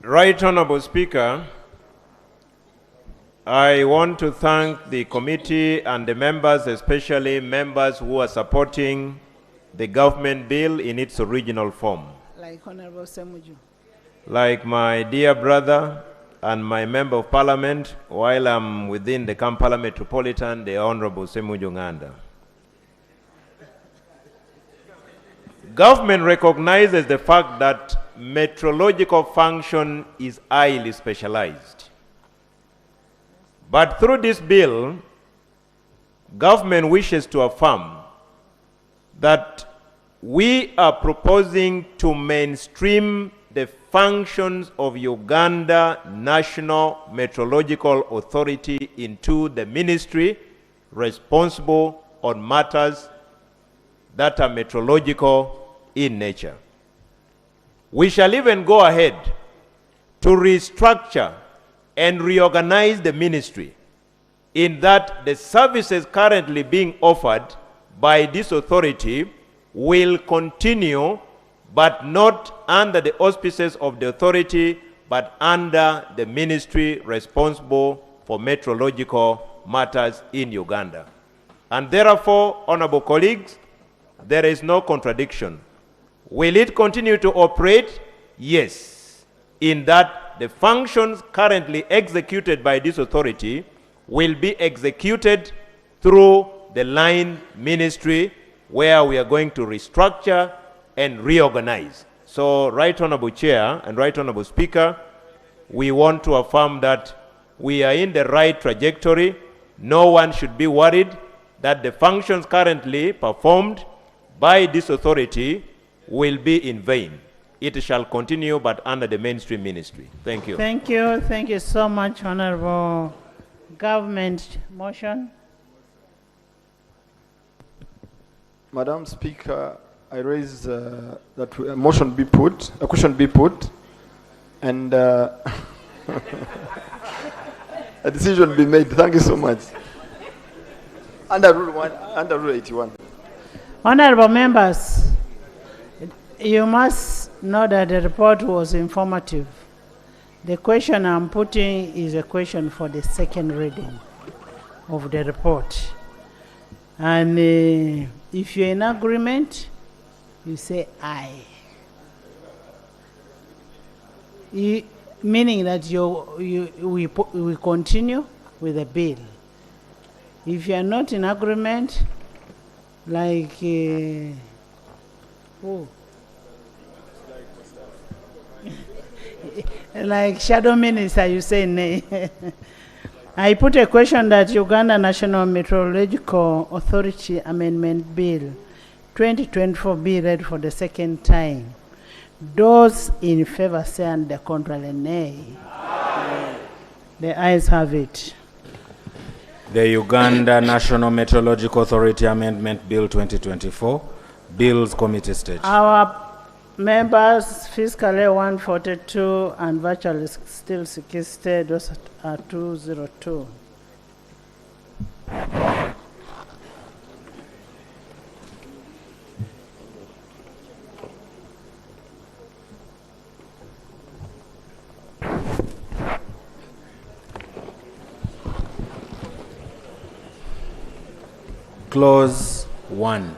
Right Honorable Speaker, I want to thank the committee and the members, especially members who are supporting the government bill in its original form. Like Honorable Semuju. Like my dear brother and my member of parliament, while I'm within the Kampala Metropolitan, the Honorable Semuju Nganda. Government recognizes the fact that meteorological function is highly specialized. But through this bill, government wishes to affirm that we are proposing to mainstream the functions of Uganda National Meteorological Authority into the ministry responsible on matters that are meteorological in nature. We shall even go ahead to restructure and reorganize the ministry in that the services currently being offered by this authority will continue, but not under the auspices of the authority, but under the ministry responsible for meteorological matters in Uganda. And therefore, honorable colleagues, there is no contradiction. Will it continue to operate? Yes, in that the functions currently executed by this authority will be executed through the line ministry, where we are going to restructure and reorganize. So, Right Honorable Chair and Right Honorable Speaker, we want to affirm that we are in the right trajectory. No one should be worried that the functions currently performed by this authority will be in vain. It shall continue, but under the mainstream ministry. Thank you. Thank you. Thank you so much, Honorable. Government motion. Madam Speaker, I raise that a motion be put, a question be put, and a decision be made. Thank you so much. Under Rule 81. Honorable members, you must know that the report was informative. The question I'm putting is a question for the second reading of the report. And if you're in agreement, you say aye. Meaning that we continue with the bill. If you are not in agreement, like like shadow minister, you say nay. I put a question that Uganda National Meteorological Authority Amendment Bill 2024 be read for the second time. Those in favor say and the contrary nay. The ayes have it. The Uganda National Meteorological Authority Amendment Bill 2024, Bills Committee stage. Our members, physically 142 and virtually still 60, those are 202. Clause 1.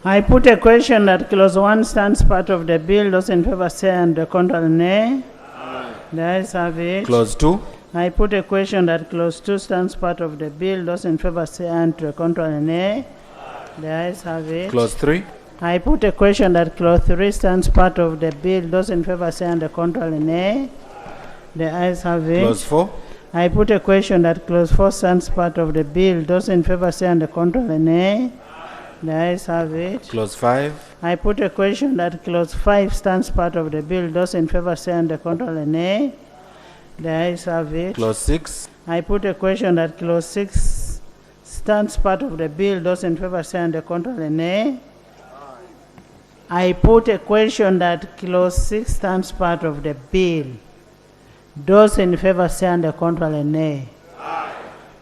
I put a question that clause 1 stands part of the bill. Those in favor say and the contrary nay. The ayes have it. Clause 2. I put a question that clause 2 stands part of the bill. Those in favor say and the contrary nay. The ayes have it. Clause 3. I put a question that clause 3 stands part of the bill. Those in favor say and the contrary nay. The ayes have it. Clause 4. I put a question that clause 4 stands part of the bill. Those in favor say and the contrary nay. The ayes have it. Clause 5. I put a question that clause 5 stands part of the bill. Those in favor say and the contrary nay. The ayes have it. Clause 6. I put a question that clause 6 stands part of the bill. Those in favor say and the contrary nay. I put a question that clause 6 stands part of the bill. Those in favor say and the contrary nay.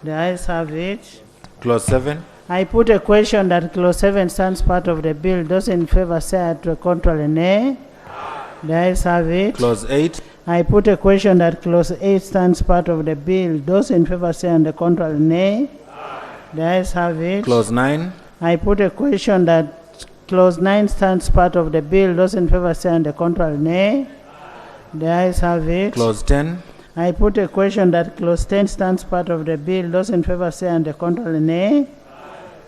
The ayes have it. Clause 7. I put a question that clause 7 stands part of the bill. Those in favor say and the contrary nay. The ayes have it. Clause 8. I put a question that clause 8 stands part of the bill. Those in favor say on the contrary, nay. The ayes have it. Clause 9. I put a question that clause 9 stands part of the bill. Those in favor say on the contrary, nay. The ayes have it. Clause 10. I put a question that clause 10 stands part of the bill. Those in favor say on the contrary, nay.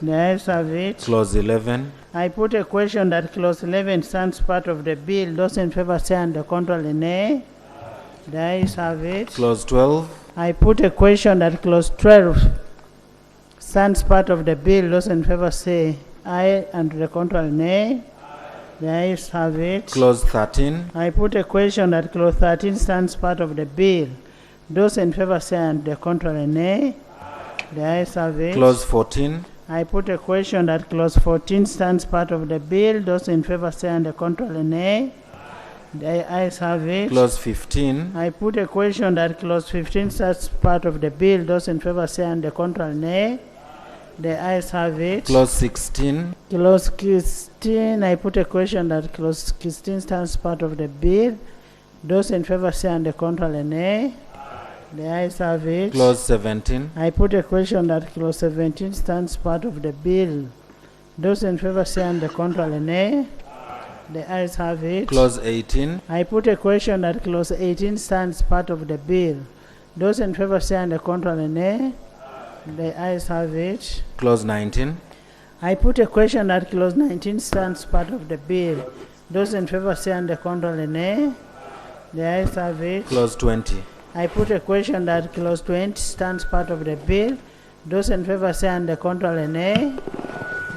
The ayes have it. Clause 11. I put a question that clause 11 stands part of the bill. Those in favor say on the contrary, nay. The ayes have it. Clause 12. I put a question that clause 12 stands part of the bill. Those in favor say aye, and to the contrary, nay. The ayes have it. Clause 13. I put a question that clause 13 stands part of the bill. Those in favor say and the contrary, nay. The ayes have it. Clause 14. I put a question that clause 14 stands part of the bill. Those in favor say and the contrary, nay. The ayes have it. Clause 15. I put a question that clause 15 stands part of the bill. Those in favor say and the contrary, nay. The ayes have it. Clause 16. Clause 16, I put a question that clause 16 stands part of the bill. Those in favor say and the contrary, nay. The ayes have it. Clause 17. I put a question that clause 17 stands part of the bill. Those in favor say and the contrary, nay. The ayes have it. Clause 18. I put a question that clause 18 stands part of the bill. Those in favor say and the contrary, nay. The ayes have it. Clause 19. I put a question that clause 19 stands part of the bill. Those in favor say and the contrary, nay. The ayes have it. Clause 20. I put a question that clause 20 stands part of the bill. Those in favor say and the contrary, nay.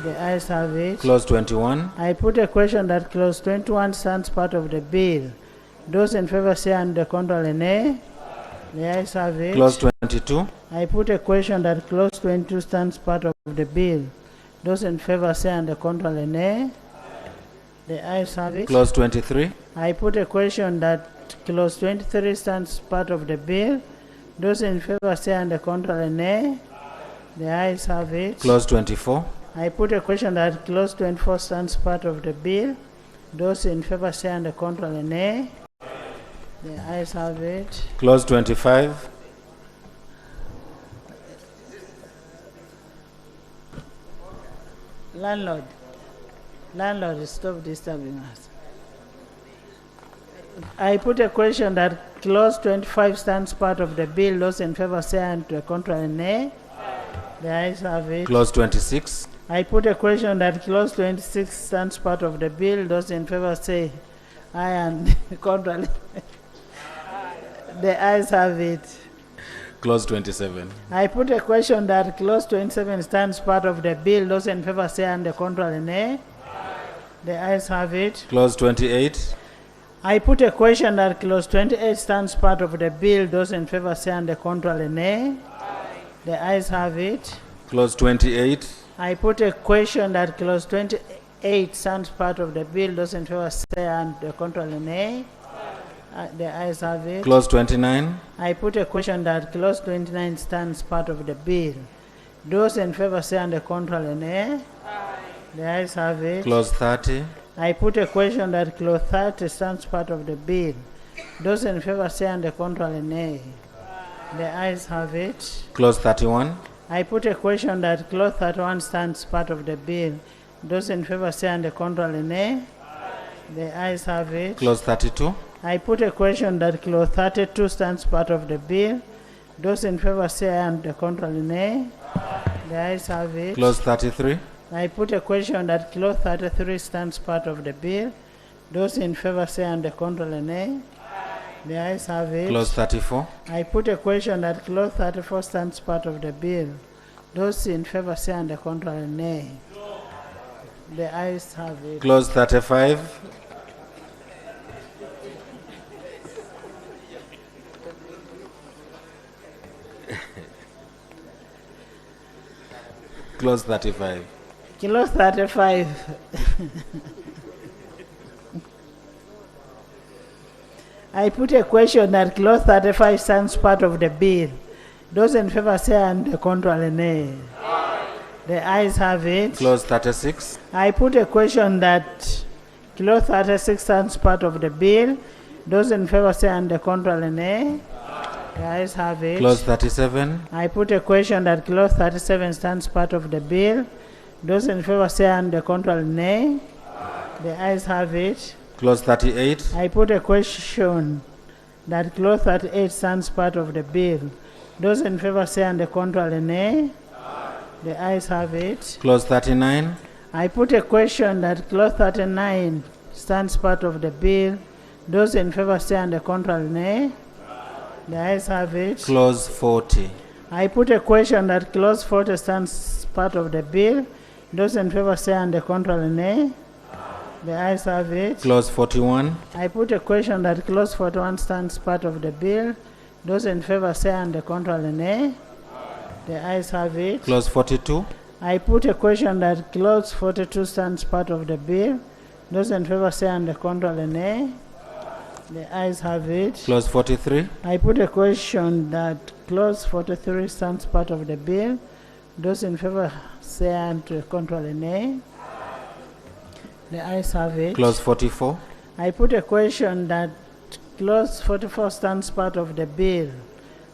The ayes have it. Clause 21. I put a question that clause 21 stands part of the bill. Those in favor say and the contrary, nay. The ayes have it. Clause 22. I put a question that clause 22 stands part of the bill. Those in favor say and the contrary, nay. The ayes have it. Clause 23. I put a question that clause 23 stands part of the bill. Those in favor say and the contrary, nay. The ayes have it. Clause 24. I put a question that clause 24 stands part of the bill. Those in favor say and the contrary, nay. The ayes have it. Clause 25. Landlord, stop disturbing us. I put a question that clause 25 stands part of the bill. Those in favor say and to the contrary, nay. The ayes have it. Clause 26. I put a question that clause 26 stands part of the bill. Those in favor say aye and contrary. The ayes have it. Clause 27. I put a question that clause 27 stands part of the bill. Those in favor say and the contrary, nay. The ayes have it. Clause 28. I put a question that clause 28 stands part of the bill. Those in favor say and the contrary, nay. The ayes have it. Clause 28. I put a question that clause 28 stands part of the bill. Those in favor say and the contrary, nay. The ayes have it. Clause 29. I put a question that clause 29 stands part of the bill. Those in favor say and the contrary, nay. The ayes have it. Clause 30. I put a question that clause 30 stands part of the bill. Those in favor say and the contrary, nay. The ayes have it. Clause 31. I put a question that clause 31 stands part of the bill. Those in favor say and the contrary, nay. The ayes have it. Clause 32. I put a question that clause 32 stands part of the bill. Those in favor say and the contrary, nay. The ayes have it. Clause 33. I put a question that clause 33 stands part of the bill. Those in favor say and the contrary, nay. The ayes have it. Clause 34. I put a question that clause 34 stands part of the bill. Those in favor say and the contrary, nay. The ayes have it. Clause 35. Clause 35. Clause 35. I put a question that clause 35 stands part of the bill. Those in favor say and the contrary, nay. The ayes have it. Clause 36. I put a question that Clause 36 stands part of the bill. Those in favor say and the contrary nay. The ayes have it. Clause 37. I put a question that clause 37 stands part of the bill. Those in favor say and the contrary nay. The ayes have it. Clause 38. I put a question that clause 38 stands part of the bill. Those in favor say and the contrary nay. The ayes have it. Clause 39. I put a question that clause 39 stands part of the bill. Those in favor say and the contrary nay. The ayes have it. Clause 40. I put a question that clause 40 stands part of the bill. Those in favor say and the contrary nay. The ayes have it. Clause 41. I put a question that clause 41 stands part of the bill. Those in favor say and the contrary nay. The ayes have it. Clause 42. I put a question that clause 42 stands part of the bill. Those in favor say and the contrary nay. The ayes have it. Clause 43. I put a question that clause 43 stands part of the bill. Those in favor say and the contrary nay. The ayes have it. Clause 44. I put a question that clause 44 stands part of the bill.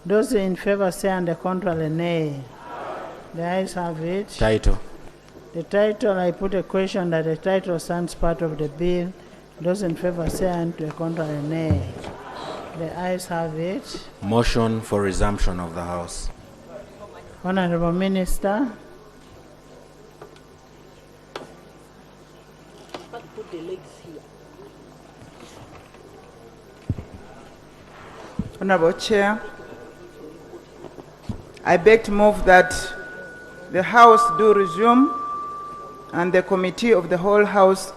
Those in favor say and the contrary nay. The ayes have it. Title. The title, I put a question that the title stands part of the bill. Those in favor say and the contrary nay. The ayes have it. Motion for resumption of the House. Honorable Minister. Honorable Chair, I beg to move that the House do resume and the Committee of the whole House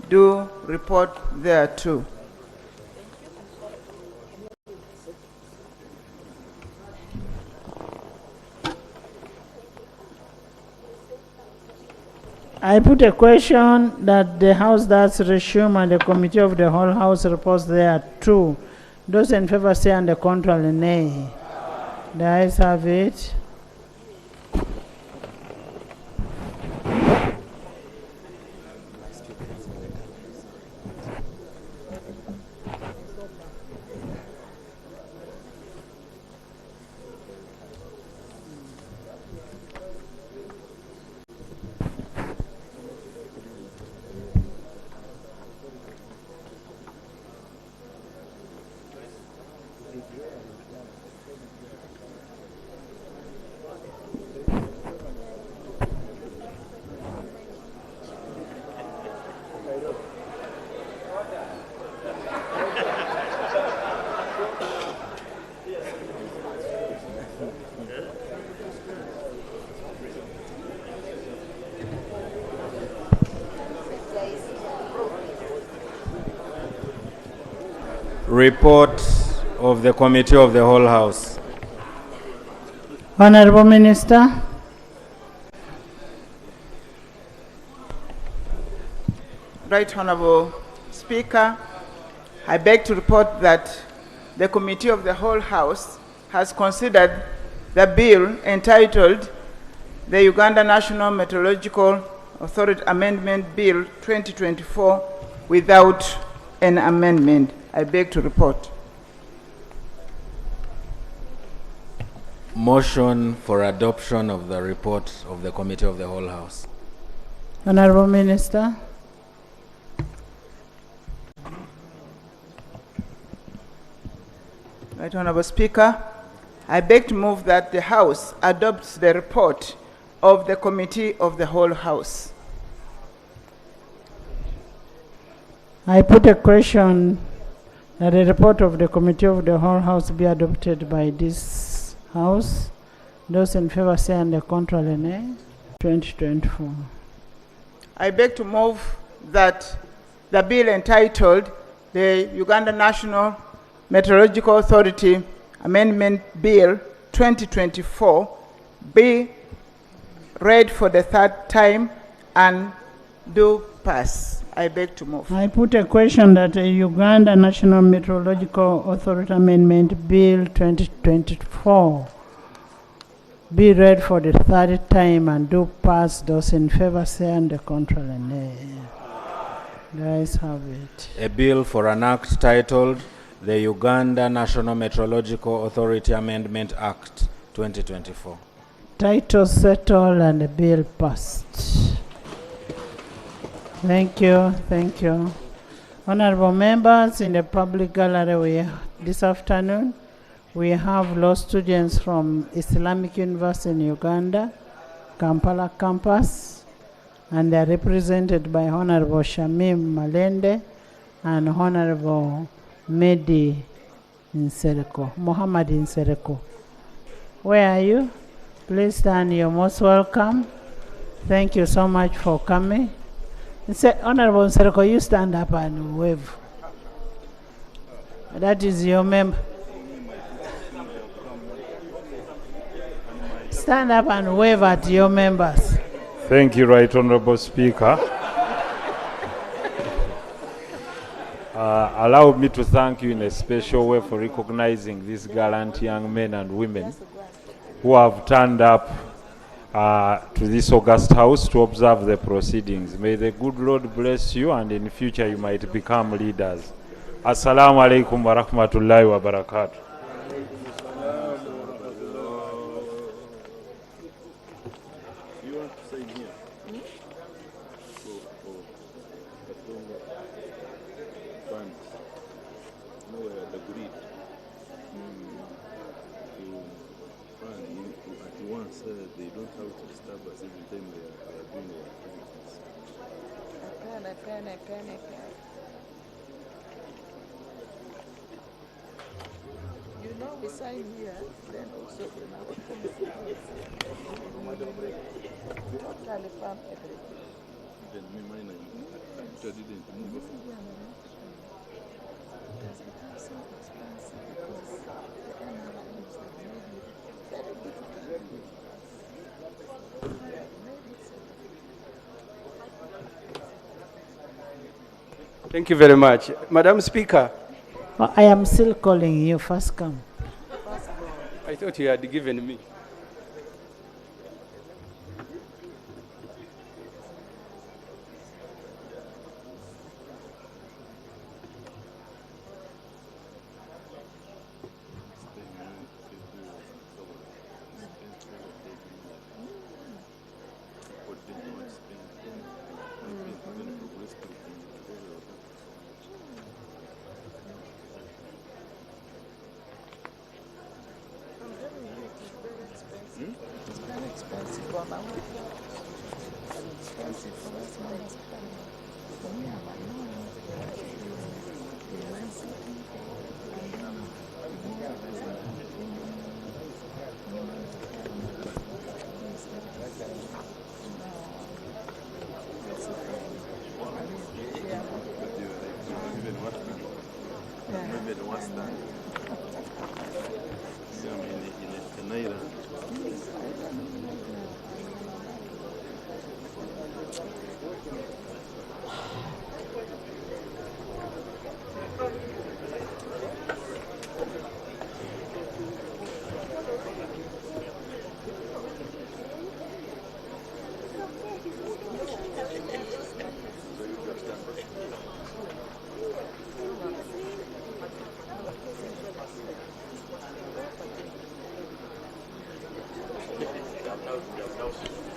do report thereto. I put a question that the House does resume and the Committee of the whole House reports thereto. Those in favor say and the contrary nay. The ayes have it. Report of the Committee of the whole House. Honorable Minister. Right Honorable Speaker, I beg to report that the Committee of the whole House has considered the bill entitled the Uganda National Meteorological Authority Amendment Bill 2024 without an amendment. I beg to report. Motion for adoption of the report of the Committee of the whole House. Honorable Minister. Right Honorable Speaker, I beg to move that the House adopts the report of the Committee of the whole House. I put a question that the report of the Committee of the whole House be adopted by this House. Those in favor say and the contrary nay. 2024. I beg to move that the bill entitled the Uganda National Meteorological Authority Amendment Bill 2024 be read for the third time and do pass. I beg to move. I put a question that the Uganda National Meteorological Authority Amendment Bill 2024 be read for the third time and do pass. Those in favor say and the contrary nay. The ayes have it. A bill for an act titled the Uganda National Meteorological Authority Amendment Act 2024. Title settled and the bill passed. Thank you, thank you. Honorable members, in the public gallery this afternoon, we have law students from Islamic University in Uganda, Kampala campus, and they are represented by Honorable Shamim Malende and Honorable Mehdi Nsereko, Muhammad Nsereko. Where are you? Please stand, you're most welcome. Thank you so much for coming. Honorable Nsereko, you stand up and wave. That is your member. Stand up and wave at your members. Thank you, Right Honorable Speaker. Allow me to thank you in a special way for recognizing these gallant young men and women who have turned up to this august house to observe the proceedings. May the good Lord bless you, and in future you might become leaders. Assalamu alaikum wa rahmatullahi wa barakatuh. You know, we sign here, then also totally farm everything. Then me, mine, I didn't move. Because it was so expensive, because the NRIs have made it very difficult. Thank you very much. Madam Speaker. Oh, I am still calling you, first come. I thought you had given me. It's very expensive for now. Very expensive for us members of parliament. For me, I'm alone. The university,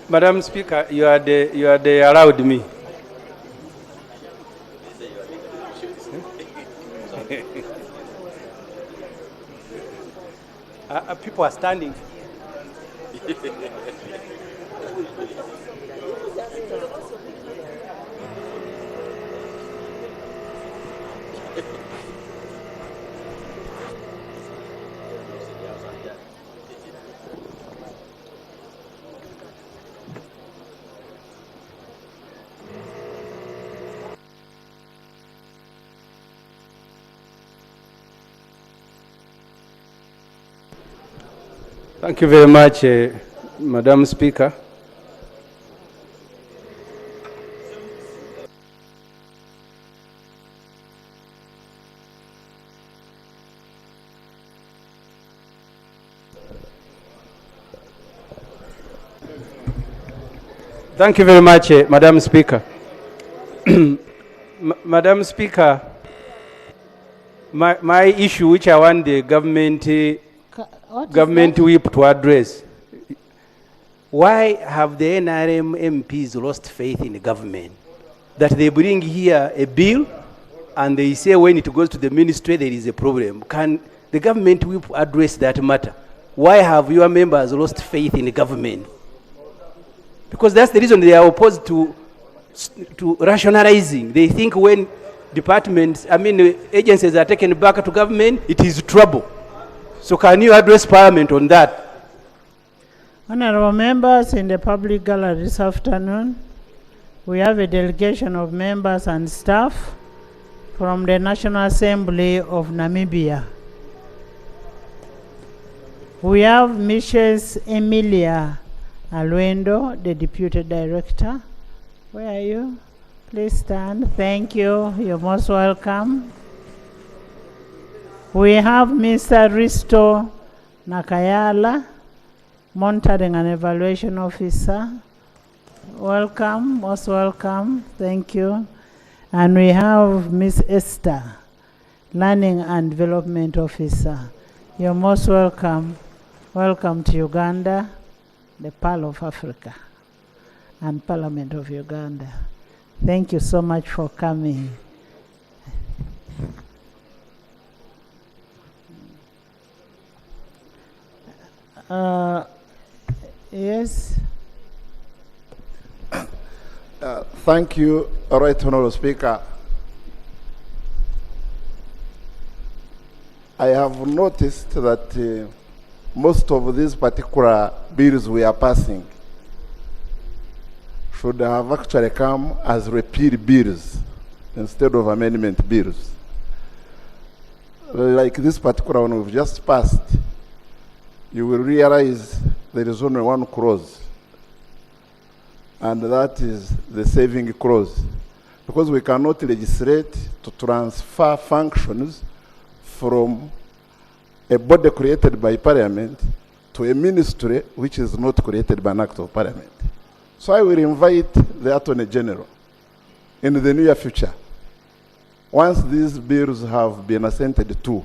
Madam Speaker, you had allowed me. People are standing. Thank you very much, Madam Speaker. Thank you very much, Madam Speaker. Madam Speaker, my issue which I want the government government whip to address. Why have the NRM MPs lost faith in the government? That they bring here a bill and they say when it goes to the ministry there is a problem. Can the government whip address that matter? Why have your members lost faith in the government? Because that's the reason they are opposed to rationalizing. They think when departments, agencies are taken back to government, it is trouble. So can you address Parliament on that? Honorable members in the public gallery this afternoon, we have a delegation of members and staff from the National Assembly of Namibia. We have Mrs. Emilia Alwendo, the Deputy Director. Where are you? Please stand. Thank you. You're most welcome. We have Mr. Risto Nakayala, Monitoring and Evaluation Officer. Welcome, most welcome. Thank you. And we have Ms. Esther, Learning and Development Officer. You're most welcome. Welcome to Uganda, the Pearl of Africa, and Parliament of Uganda. Thank you so much for coming. Yes. Thank you, Right Honorable Speaker. I have noticed that most of these particular bills we are passing should have actually come as repeal bills instead of amendment bills. Like this particular one we've just passed, you will realize there is only one clause, and that is the saving clause. Because we cannot legislate to transfer functions from a body created by Parliament to a ministry which is not created by an act of Parliament. So I will invite the Attorney General in the near future, once these bills have been assented to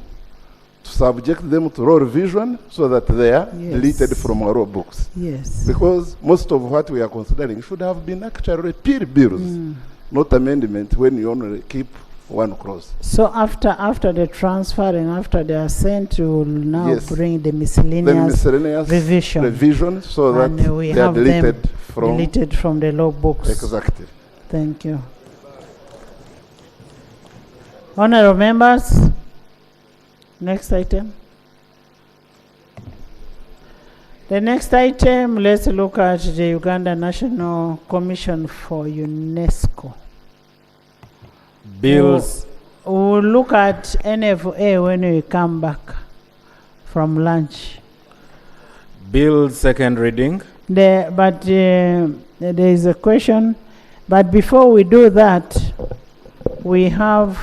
subject them to law revision so that they are deleted from our law books. Yes. Because most of what we are considering should have been actually repeal bills, not amendment when you only keep one clause. So after the transferring, after they are sent, you will now bring the miscellaneous revision so that we they are have deleted from the law books. Exactly. Thank you. Honorable members, next item. The next item, let's look at the Uganda National Commission for UNESCO. Bills. We'll look at NFA when we come back from lunch. Bill second reading. There is a question, but before we do that, we have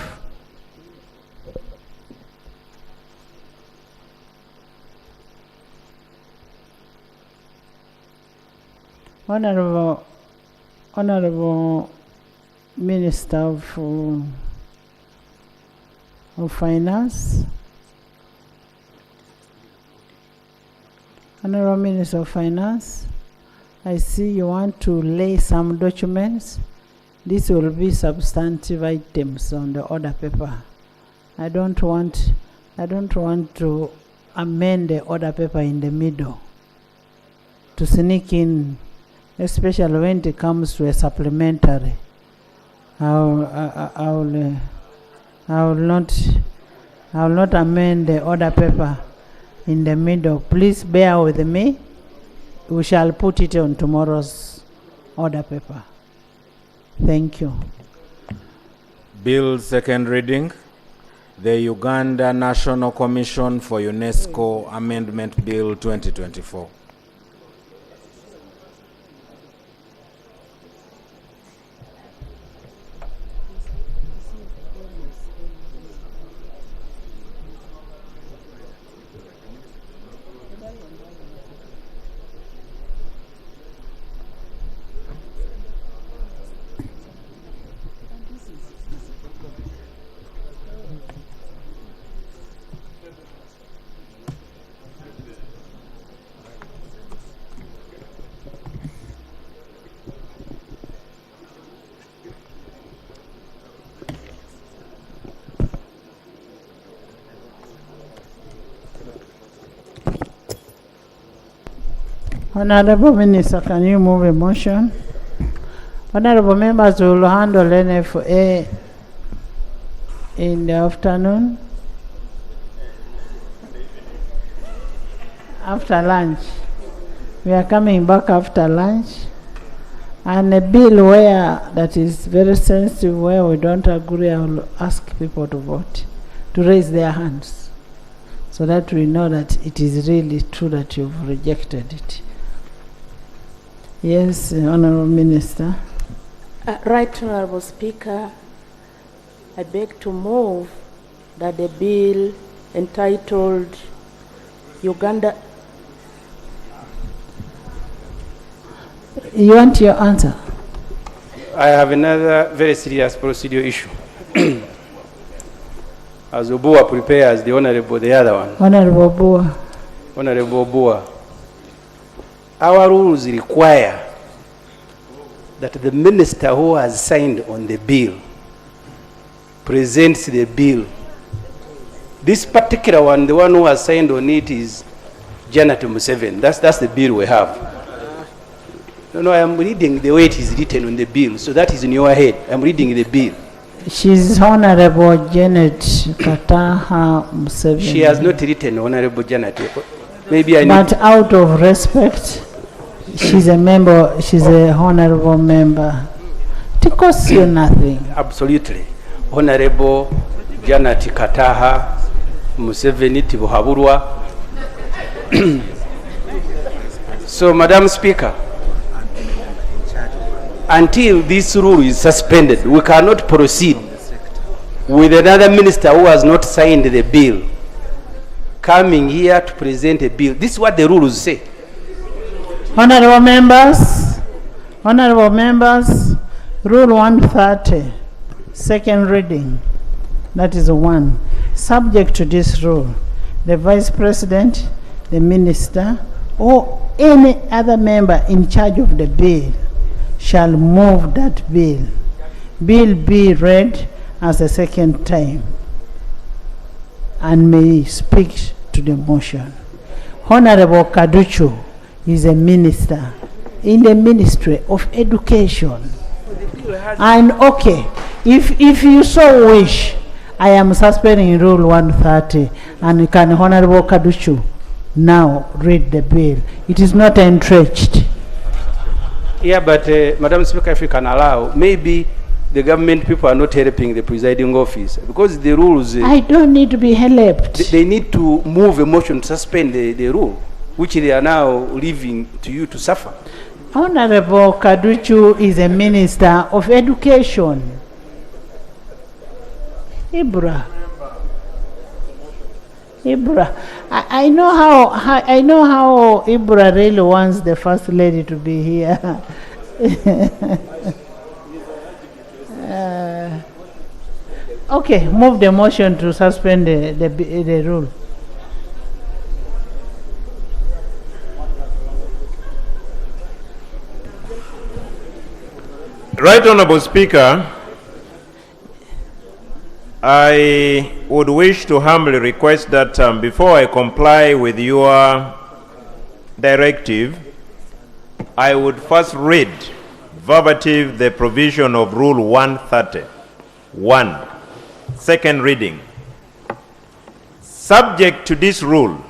Honorable Minister of Finance. Honorable Minister of Finance, I see you want to lay some documents. This will be substantive items on the order paper. I don't want to amend the order paper in the middle to sneak in, especially when it comes to a supplementary. I will not amend the order paper in the middle. Please bear with me. We shall put it on tomorrow's order paper. Thank you. Bill second reading. The Uganda National Commission for UNESCO Amendment Bill 2024. Honorable Minister, can you move a motion? Honorable members will handle NFA in the afternoon. After lunch. We are coming back after lunch. And a bill where that is very sensitive, where we don't agree, I will ask people to vote, to raise their hands, so that we know that it is really true that you've rejected it. Yes, Honorable Minister. Right Honorable Speaker, I beg to move that the bill entitled Uganda. You want your answer? I have another very serious procedural issue. As Obua prepares the Honorable, the other one. Honorable Bua. Honorable Obua, our rules require that the minister who has signed on the bill presents the bill. This particular one, the one who has signed on it is Janet Museveni. That's the bill we have. No, I am reading the way it is written on the bill, so that is in your head. I'm reading the bill. She's Honorable Janet Kataha Museveni. She has not written Honorable Janet. Maybe I But need. out of respect, she's a member, she's a honorable member. It costs you nothing. Absolutely. Honorable Janet Kataha Museveni Tibuhaburwa. So, Madam Speaker, until this rule is suspended, we cannot proceed with another minister who has not signed the bill coming here to present a bill. This is what the rules say. Honorable members, Rule 130, second reading, that is one. Subject to this rule, the Vice President, the Minister, or any other member in charge of the bill shall move that bill. Bill be read as a second time and may speak to the motion. Honorable Kaduchu is a minister in the Ministry of Education. And okay, if you so wish, I am suspending Rule 130 and can Honorable Kaduchu now read the bill. It is not entrenched. Yeah, but Madam Speaker, if you can allow, maybe the government people are not helping the presiding officer because the rules. I don't need to be helped. They need to move a motion to suspend the rule, which they are now leaving to you to suffer. Honorable Kaduchu is a minister of education. Ibra. I know how Ibra really wants the first lady to be here. Okay, move the motion to suspend the rule. Right Honorable Speaker, I would wish to humbly request that before I comply with your directive, I would first read verbatim the provision of Rule 130. 1. Second reading. Subject to this rule,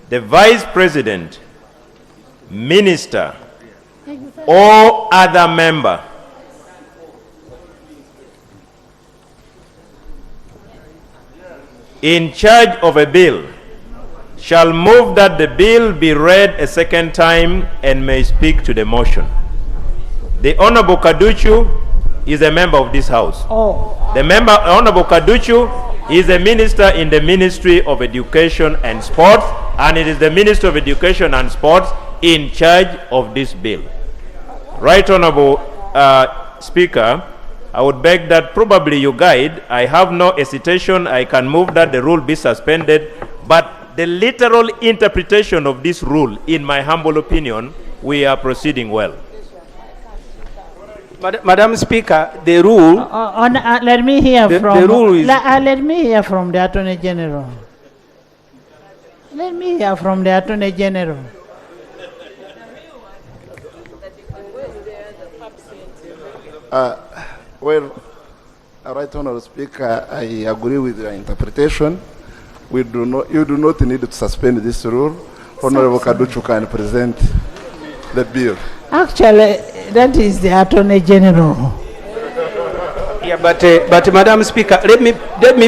the Vice President, Minister, or other member in charge of a bill shall move that the bill be read a second time and may speak to the motion. The Honorable Kaduchu is a member of this House. The member, Honorable Kaduchu, is a minister in the Ministry of Education and Sports, and it is the Minister of Education and Sports in charge of this bill. Right Honorable Speaker, I would beg that probably you guide. I have no hesitation. I can move that the rule be suspended, but the literal interpretation of this rule, in my humble opinion, we are proceeding well. Madam Speaker, the rule. Let me hear from. The rule is. Let me hear from the Attorney General. Let me hear from the Attorney General. Well, Right Honourable Speaker, I agree with your interpretation. You do not need to suspend this rule. Honourable Kaduchu can present the bill. Actually, that is the Attorney General. Yeah, but Madam Speaker, let me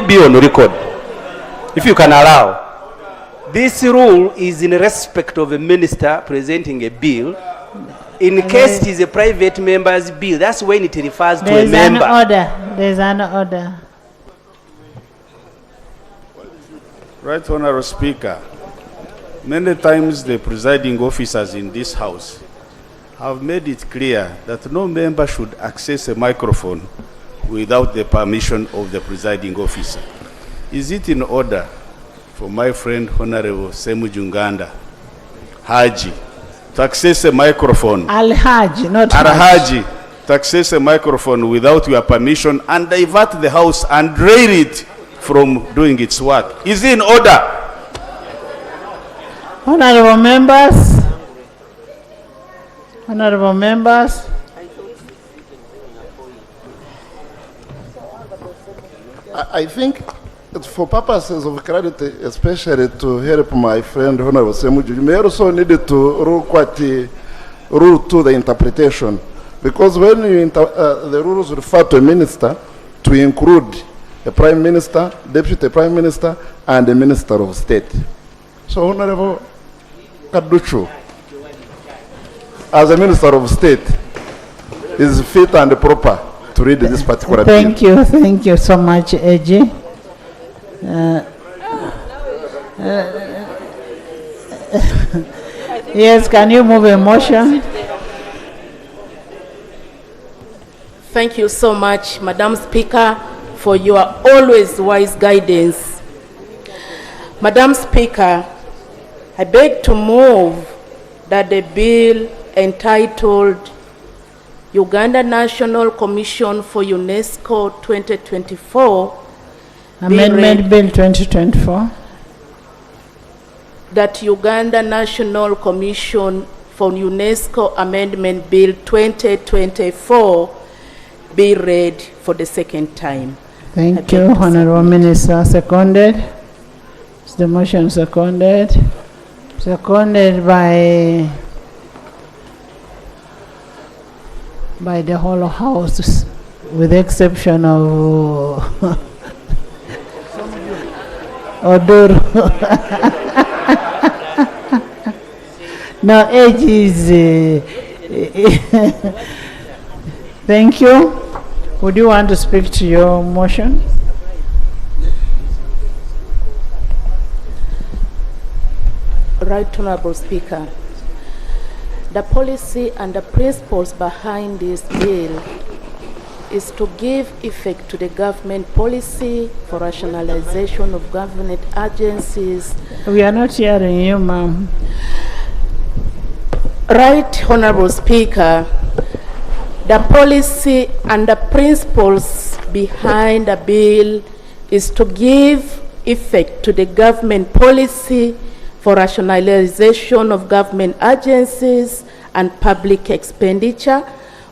be on record, if you can allow. This rule is in respect of a minister presenting a bill. In case it is a private member's bill, that's when it refers to a member. There's an order. Right Honourable Speaker, many times the presiding officers in this House have made it clear that no member should access a microphone without the permission of the presiding officer. Is it in order for my friend Honourable Semujunganda Haji to access a microphone? Al-Haji, not Al-Haji, to access a microphone without your permission and divert the House and derail it from doing its work? Is it in order? Honorable members. Honorable members. I think it's for purposes of clarity, especially to help my friend Honorable Semuju, you may also need to rule to the interpretation, because when the rules refer to a minister, to include a prime minister, deputy prime minister, and a minister of state. So Honorable Kaduchu, as a minister of state, is fit and proper to read this particular bill. Thank you so much, AG. Yes, can you move a motion? Thank you so much, Madam Speaker, for your always wise guidance. Madam Speaker, I beg to move that the bill entitled Uganda National Commission for UNESCO 2024 Amendment Bill 2024. That Uganda National Commission for UNESCO Amendment Bill 2024 be read for the second time. Thank you, Honorable Minister. Seconded. Is the motion seconded? Seconded by the whole House, with the exception of Odoro. No, age is. Thank you. Would you want to speak to your motion? Right Honourable Speaker, the policy and the principles behind this bill is to give effect to the government policy for rationalization of government agencies. We are not hearing you, ma'am. Right Honourable Speaker, the policy and the principles behind the bill is to give effect to the government policy for rationalization of government agencies and public expenditure,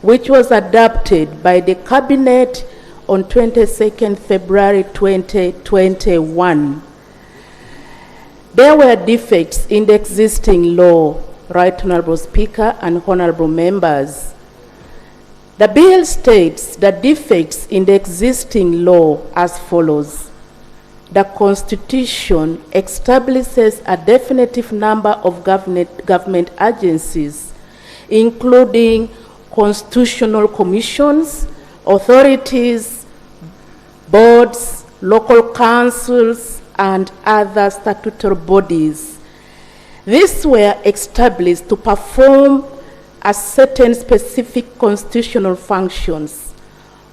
which was adopted by the Cabinet on 22nd February 2021. There were defects in the existing law, Right Honourable Speaker and Honourable Members. The bill states the defects in the existing law as follows. The Constitution establishes a definitive number of government agencies, including constitutional commissions, authorities, boards, local councils, and other statutory bodies. These were established to perform a certain specific constitutional functions.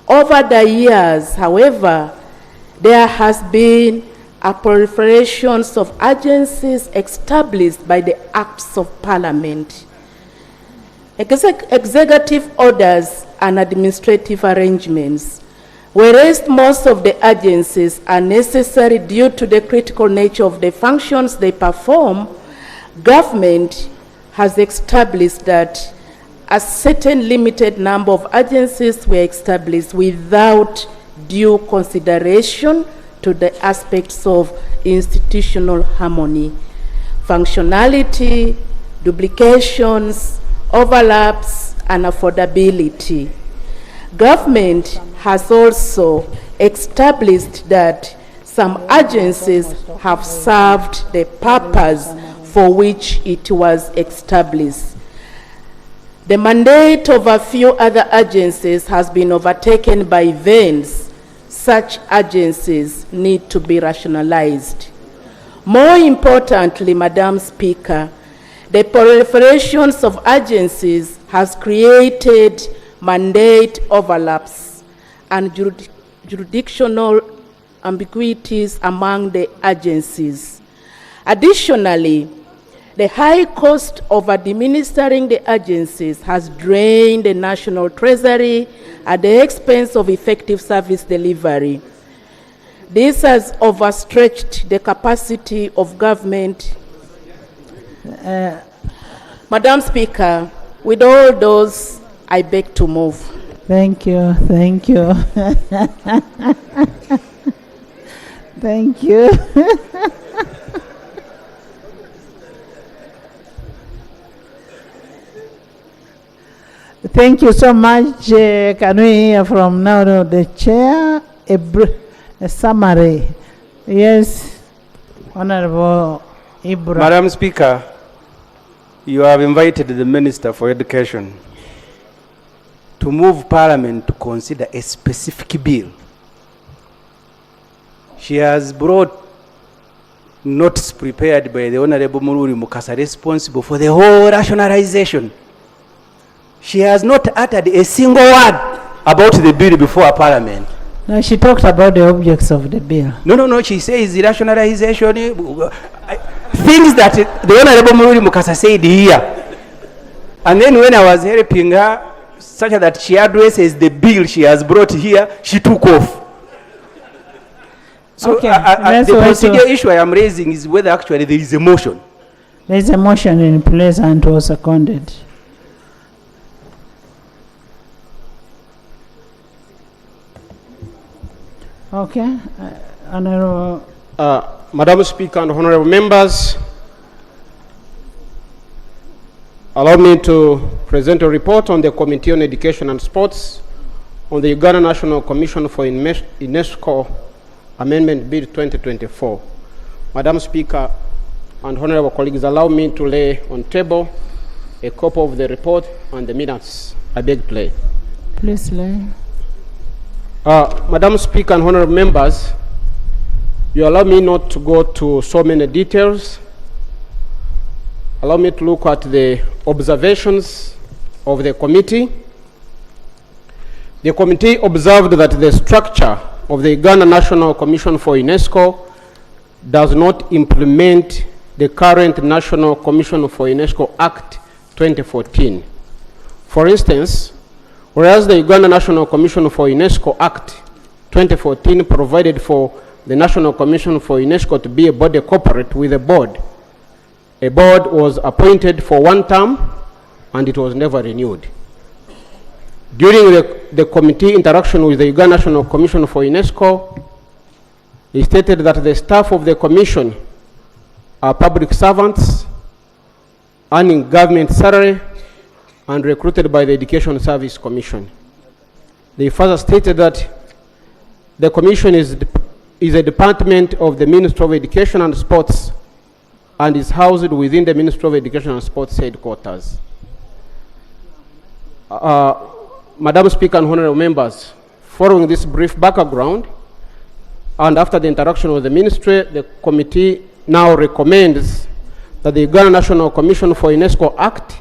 Over the years, however, there has been a proliferation of agencies established by the Acts of Parliament. Executive orders and administrative arrangements. Whereas most of the agencies are necessary due to the critical nature of the functions they perform, government has established that a certain limited number of agencies were established without due consideration to the aspects of institutional harmony, functionality, duplications, overlaps, and affordability. Government has also established that some agencies have served the purpose for which it was established. The mandate of a few other agencies has been overtaken by events. Such agencies need to be rationalized. More importantly, Madam Speaker, the proliferations of agencies has created mandate overlaps and jurisdictional ambiguities among the agencies. Additionally, the high cost of administering the agencies has drained the national treasury at the expense of effective service delivery. This has overstretched the capacity of government. Madam Speaker, with all those, I beg to move. Thank you, thank you. Thank you. Thank you so much. Can we hear from now the chair a summary? Yes, Honorable Ibrahim. Madam Speaker, you have invited the Minister for Education to move Parliament to consider a specific bill. She has brought notes prepared by the Honorable Mururi Mukasa responsible for the whole rationalization. She has not uttered a single word about the bill before Parliament. No, she talked about the objects of the bill. No, she says the rationalization, things that the Honorable Mururi Mukasa said here. And then when I was helping her, such that she addresses the bill she has brought here, she took off. So Okay, the procedure issue I am raising is whether actually there is a motion. There is a motion in place and was seconded. Okay, Honorable. Madam Speaker and honorable members, allow me to present a report on the Committee on Education and Sports on the Uganda National Commission for UNESCO Amendment Bill 2024. Madam Speaker and honorable colleagues, allow me to lay on table a copy of the report and the minutes. I beg to lay. Please lay. Madam Speaker and honorable members, you allow me not to go to so many details. Allow me to look at the observations of the committee. The committee observed that the structure of the Uganda National Commission for UNESCO does not implement the current National Commission for UNESCO Act 2014. For instance, whereas the Uganda National Commission for UNESCO Act 2014 provided for the National Commission for UNESCO to be a body corporate with a board was appointed for one term and it was never renewed. During the committee interaction with the Uganda National Commission for UNESCO, it stated that the staff of the commission are public servants earning government salary and recruited by the Education Service Commission. They further stated that the commission is a department of the Ministry of Education and Sports and is housed within the Ministry of Education and Sports headquarters. Madam Speaker and honorable members, following this brief background and after the interaction with the ministry, the committee now recommends that the Uganda National Commission for UNESCO Act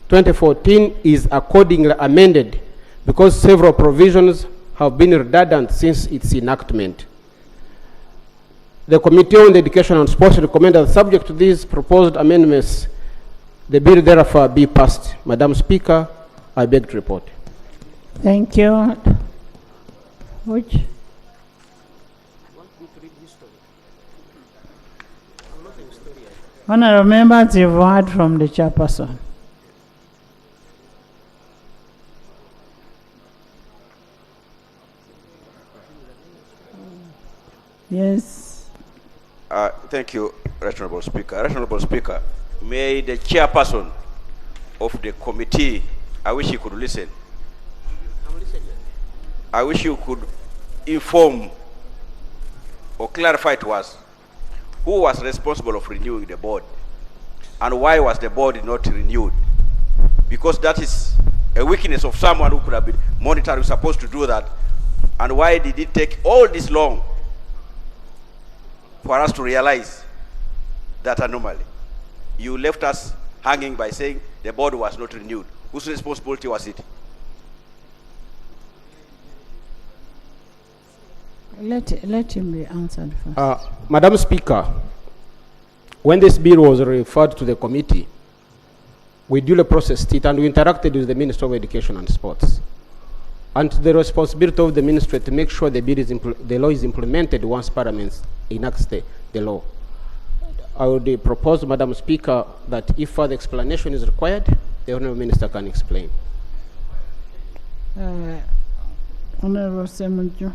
2014 is accordingly amended because several provisions have been redundant since its enactment. The Committee on Education and Sports recommends that subject to these proposed amendments, the bill therefore be passed. Madam Speaker, I beg to report. Thank you. Which? Honorable members, you've heard from the chairperson. Yes. Thank you, Honorable Speaker. Honorable Speaker, may the chairperson of the committee, I wish you could listen. I wish you could inform or clarify to us who was responsible of renewing the board and why was the board not renewed? Because that is a weakness of someone who could have been monitoring, supposed to do that. And why did it take all this long for us to realize that anomaly? You left us hanging by saying the board was not renewed. Whose responsibility was it? Let him be answered first. Madam Speaker, when this bill was referred to the committee, we duly processed it and we interacted with the Minister of Education and Sports. And the responsibility of the ministry to make sure the bill is the law is implemented once Parliament enacts the law. I would propose, Madam Speaker, that if further explanation is required, the Honourable Minister can explain. Honourable Semuju.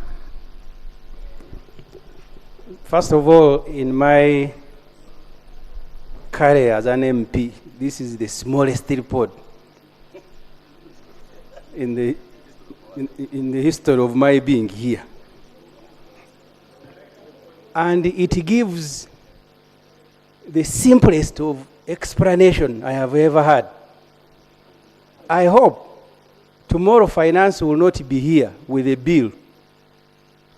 First of all, in my career as an MP, this is the smallest report in the history of my being here. And it gives the simplest of explanation I have ever had. I hope tomorrow finance will not be here with a bill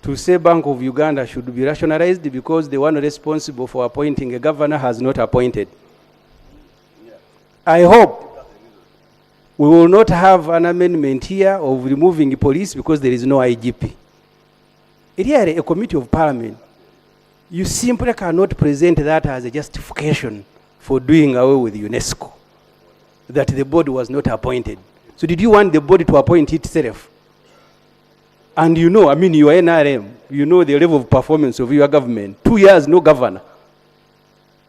to say Bank of Uganda should be rationalized because the one responsible for appointing a governor has not appointed. I hope we will not have an amendment here of removing police because there is no IGP. Really, a committee of parliament, you simply cannot present that as a justification for doing away with UNESCO, that the board was not appointed. So did you want the board to appoint itself? And you know, I mean, you are NRM, you know the level of performance of your government. 2 years, no governor.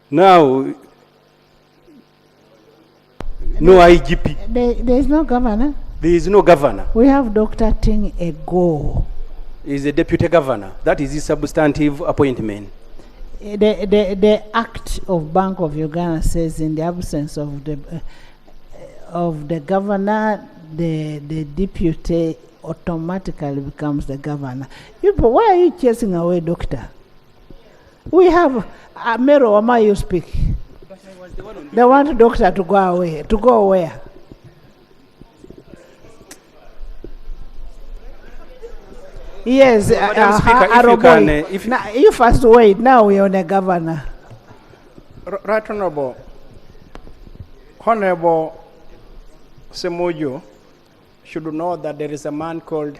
Now, no IGP. There is no governor. There is no governor. We have Dr. Ting Ego. He is a deputy governor. That is his substantive appointment. The Act of Bank of Uganda says in the absence of the governor, the deputy automatically becomes the governor. Why are you chasing away, doctor? We have Mero Wama, you speak. They want the doctor to go away. To go where? Yes, Madam Speaker, you first wait. Now we are on a governor. Right Honorable Semuju should know that there is a man called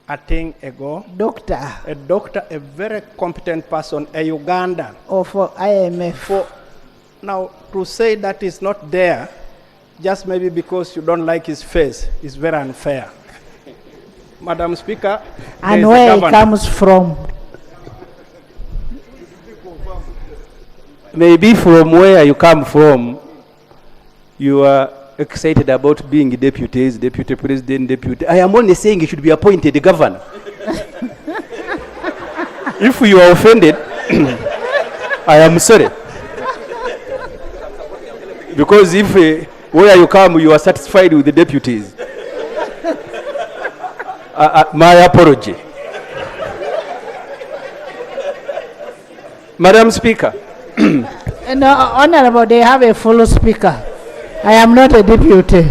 Ating Ego. Doctor. A doctor, a very competent person, a Ugandan. Or for IMF. Now, to say that is not there, just maybe because you don't like his face, is very unfair. Madam Speaker. And where he comes from. Maybe from where you come from, you are excited about being deputies, deputy president, deputy. I am only saying he should be appointed governor. If you are offended, I am sorry. Because if where you come, you are satisfied with the deputies. My apology. Madam Speaker. No, Honorable, they have a full speaker. I am not a deputy.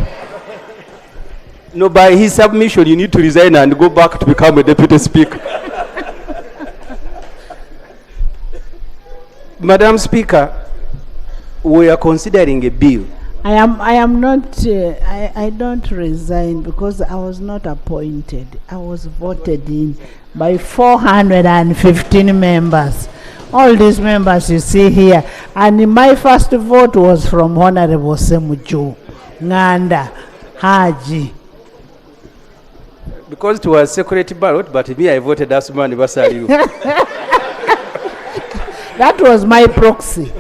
No, by his submission, you need to resign and go back to become a deputy speaker. Madam Speaker, we are considering a bill. I am not, I don't resign because I was not appointed. I was voted in by 415 members. All these members you see here. And my first vote was from Honorable Semuju, Nganda, Haji. Because it was secret ballot, but me, I voted as man Basariu. That was my proxy.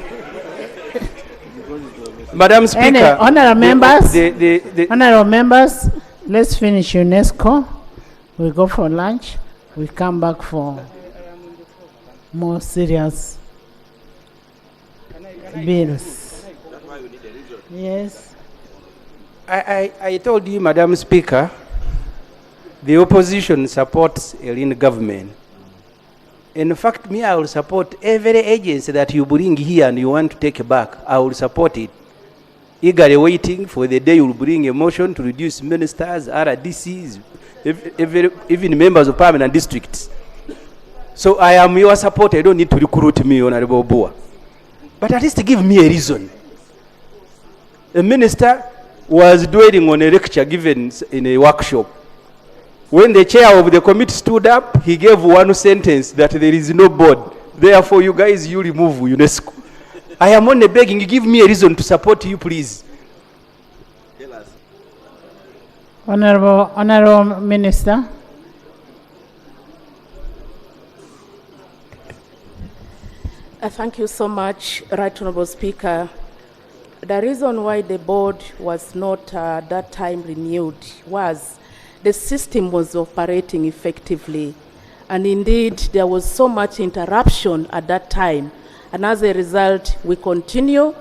Madam Speaker, honorable members, let's finish UNESCO. We go for lunch. We come back for. more serious bills. That's why we need a reason. Yes. I told you, Madam Speaker, the opposition supports a lean government. In fact, me, I will support every agency that you bring here and you want to take back. I will support it. Eagerly waiting for the day you will bring a motion to reduce ministers, RDCs, even members of parliament districts. So I am your supporter. I don't need to recruit me, Honorable Boa. But at least give me a reason. A minister was dwelling on a lecture given in a workshop. When the chair of the committee stood up, he gave one sentence that there is no board. Therefore, you guys, you remove UNESCO. I am only begging you, give me a reason to support you, please. Tell us. Honorable Minister. Thank you so much, Right Honorable Speaker. The reason why the board was not that time renewed was the system was operating effectively. And indeed, there was so much interruption at that time. And as a result, we continue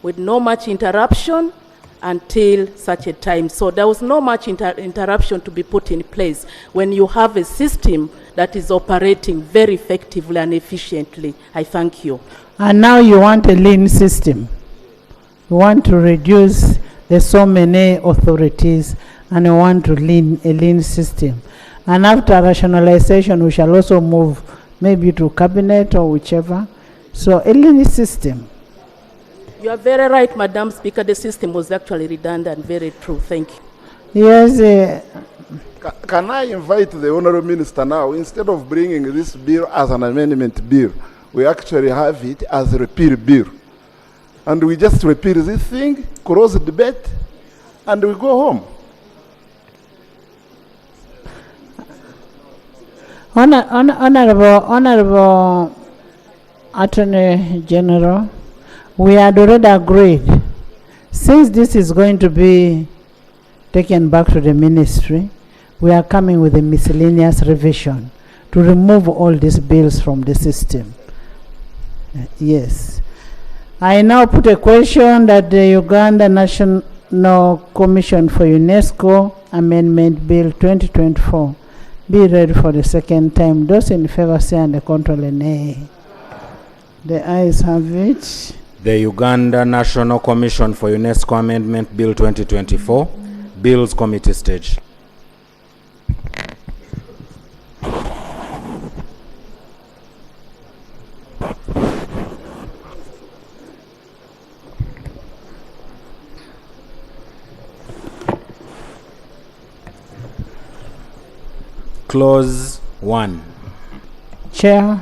with no much interruption until such a time. So there was no much interruption to be put in place when you have a system that is operating very effectively and efficiently. I thank you. And now you want a lean system. You want to reduce the so many authorities and you want to lean a lean system. And after rationalization, we shall also move maybe to cabinet or whichever. So a lean system. You are very right, Madam Speaker. The system was actually redundant. Very true. Thank you. Yes. Can I invite the Honourable Minister now, instead of bringing this bill as an amendment bill, we actually have it as a repeal bill. And we just repeal this thing, close the debate, and we go home. Honorable Attorney General, we had already agreed, since this is going to be taken back to the ministry, we are coming with a miscellaneous revision to remove all these bills from the system. Yes. I now put a question that the Uganda National Commission for UNESCO Amendment Bill 2024 be read for the second time. Those in favor say and the contrary nay. The ayes have it. The Uganda National Commission for UNESCO Amendment Bill 2024, Bills Committee stage. Clause 1. Chair.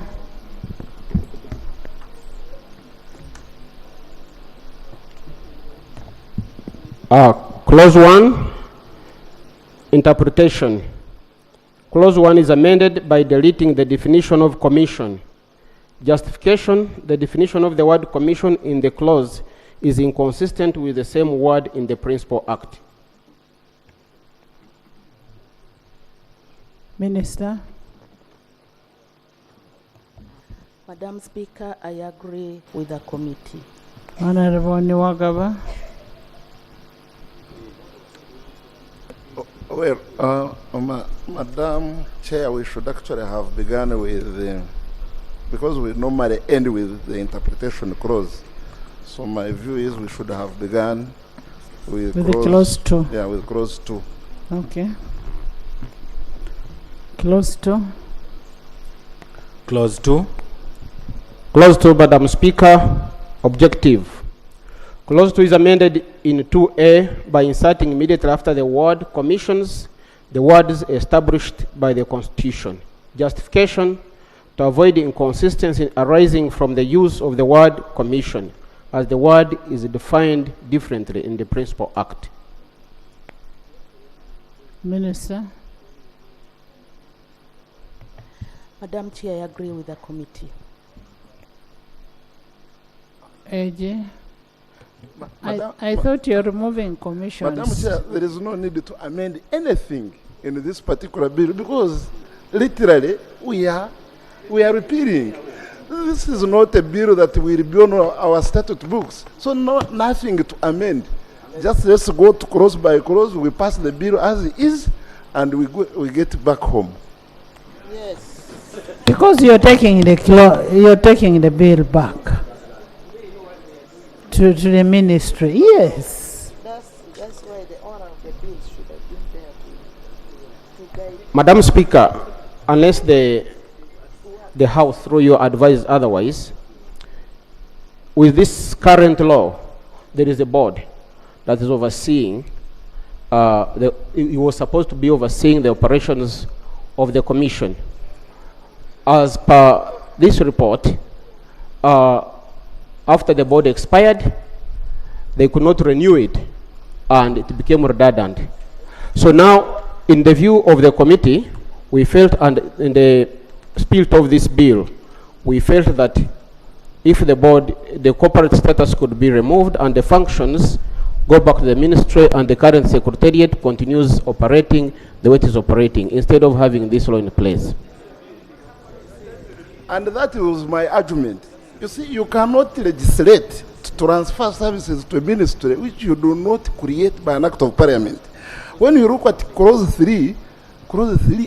Clause 1, interpretation. Clause 1 is amended by deleting the definition of commission. Justification: the definition of the word commission in the clause is inconsistent with the same word in the Principal Act. Minister. Madam Speaker, I agree with the committee. Honorable Niwagaba. Well, Madam Chair, we should actually have begun with because we normally end with the interpretation clause. So my view is we should have begun with the clause 2. Yeah, with clause 2. Okay. Clause 2. Clause 2. Clause 2, Madam Speaker, objective. Clause 2 is amended in 2A by inserting immediately after the word commissions the words established by the Constitution. Justification: to avoid inconsistency arising from the use of the word commission, as the word is defined differently in the Principal Act. Minister. Madam Chair, I agree with the committee. AJ. I thought you're removing commissions. Madam Chair, there is no need to amend anything in this particular bill because literally we are repealing. This is not a bill that will be on our statute books. So nothing to amend. Just let's go to clause by clause. We pass the bill as it is, and we get back home. Because you're taking the bill back to the ministry. Yes. That's why the owner of the bill should have been there to guide. Madam Speaker, unless the House, through your advice otherwise, with this current law, there is a board that is overseeing, it was supposed to be overseeing the operations of the commission. As per this report, after the board expired, they could not renew it, and it became redundant. So now, in the view of the committee, we felt, and in the spirit of this bill, we felt that if the board, the corporate status could be removed and the functions go back to the ministry, and the current secretariat continues operating the way it is operating, instead of having this law in place. And that was my argument. You see, you cannot legislate to transfer services to a ministry which you do not create by an act of parliament. When you look at clause 3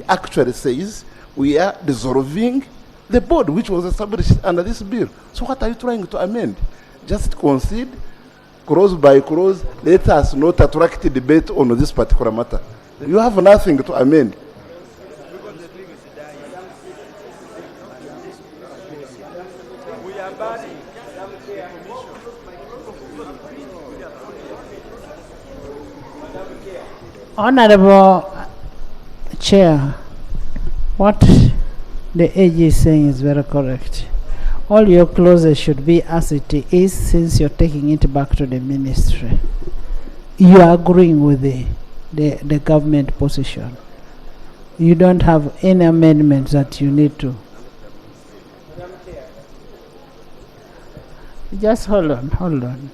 actually says we are dissolving the board which was established under this bill. So what are you trying to amend? Just concede clause by clause. Let us not attract debate on this particular matter. You have nothing to amend. Honorable Chair, what the AG is saying is very correct. All your clauses should be as it is, since you're taking it back to the ministry. You are agreeing with the government position. You don't have any amendments that you need to. Just hold on.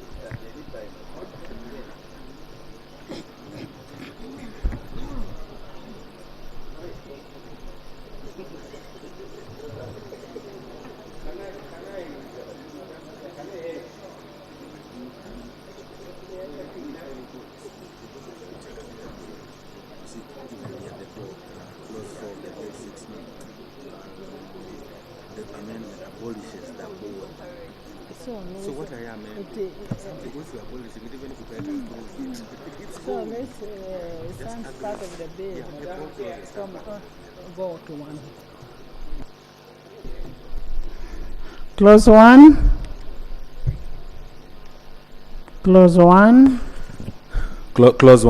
So what I am because you are abolishing it, even if you try to improve it. So let's sounds part of the bill. Go to one. Clause 1. Clause 1. Clause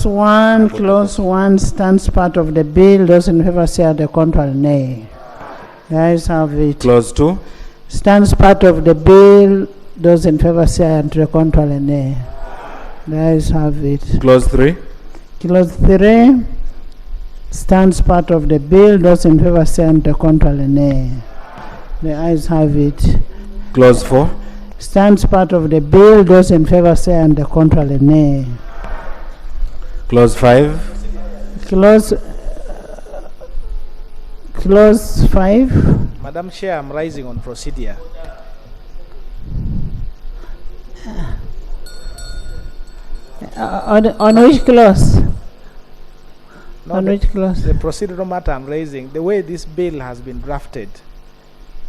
1. Clause 1 stands part of the bill. Those in favor say aye, the contrary nay. The ayes have it. Clause 2. Stands part of the bill. Those in favor say aye, and to the contrary nay. The ayes have it. Clause 3. Clause 3 stands part of the bill. Those in favor say aye, and to the contrary nay. The ayes have it. Clause 4. Stands part of the bill. Those in favor say aye, and the contrary nay. Clause 5. Clause 5. Madam Chair, I'm rising on procedure. On which clause? No, On which clause? The procedural matter I'm raising, the way this bill has been drafted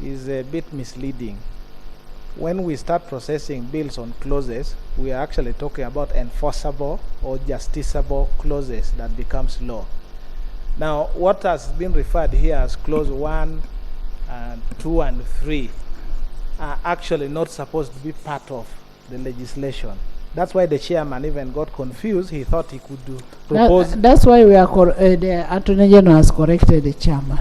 is a bit misleading. When we start processing bills on clauses, we are actually talking about enforceable or justiciable clauses that becomes law. Now, what has been referred here as clause 1, 2, and 3 are actually not supposed to be part of the legislation. That's why the chairman even got confused. He thought he could propose. That's why we are the Attorney General has corrected the chairman.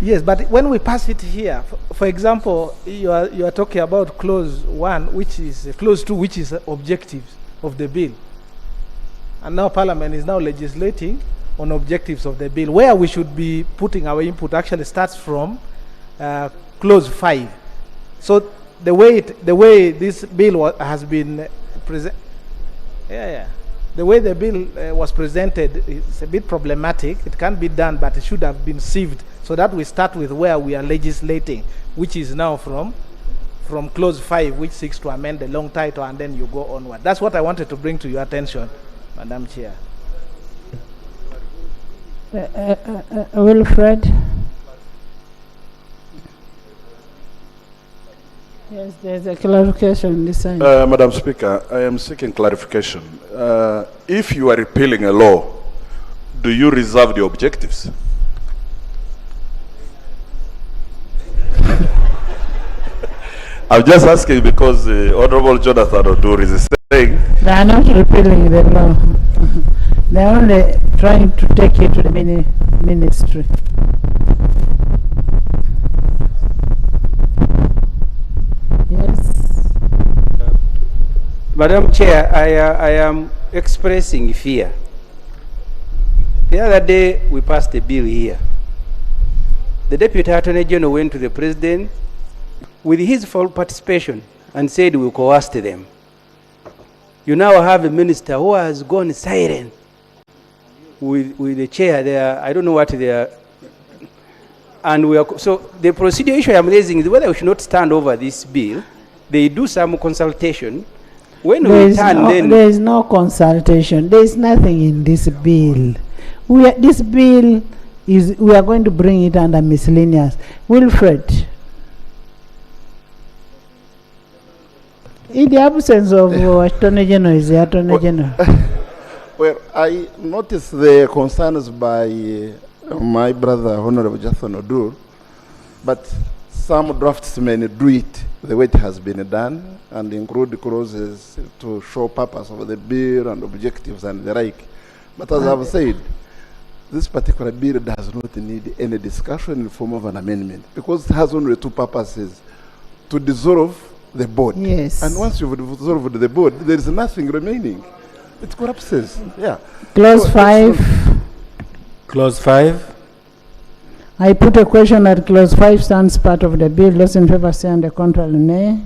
Yes, but when we pass it here, for example, you are talking about clause 1, which is clause 2, which is objectives of the bill, and now Parliament is now legislating on objectives of the bill. Where we should be putting our input actually starts from clause 5. So the way this bill has been presented, the way the bill was presented is a bit problematic. It can be done, but it should have been sieved so that we start with where we are legislating, which is now from clause 5, which seeks to amend the long title, and then you go onward. That's what I wanted to bring to your attention, Madam Chair. Wilfred? Yes, there's a clarification this time. Madam Speaker, I am seeking clarification. If you are repealing a law, do you reserve the objectives? I'm just asking because Honorable Jonathan Odur is saying... They are not repealing the law. They are only trying to take it to the ministry. Yes. Madam Chair, I am expressing fear. The other day, we passed a bill here. The Deputy Attorney General went to the President with his full participation and said we coerced them. You now have a minister who has gone silent with the chair there. I don't know what they are. And we are, so the procedure issue I'm raising is whether we should not stand over this bill. They do some consultation. When There we is turn, no, then there is no consultation. There is nothing in this bill. This bill is, we are going to bring it under miscellaneous. Wilfred, in the absence of Attorney General, is the Attorney General? Well, I noticed the concerns by my brother, Honorable Jonathan Odur, but some draftsmen do it the way it has been done and include clauses to show purpose of the bill and objectives and the like. But as I've said, this particular bill does not need any discussion in the form of an amendment because it has only two purposes: to dissolve the board. Yes. And once you've dissolved the board, there is nothing remaining. It collapses. Yeah. Clause So, 5. Clause 5. I put a question that clause 5 stands part of the bill. Those in favor say and the contrary nay.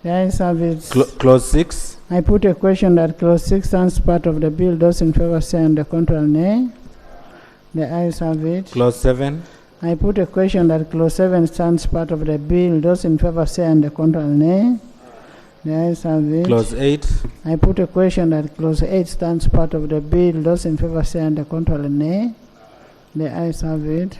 The ayes have it. Clause 6. I put a question that clause 6 stands part of the bill. Those in favor say and the contrary nay. The ayes have it. Clause 7. I put a question that clause 7 stands part of the bill. Those in favor say and the contrary nay. The ayes have it. Clause 8. I put a question that clause 8 stands part of the bill. Those in favor say and the contrary nay. The ayes have it.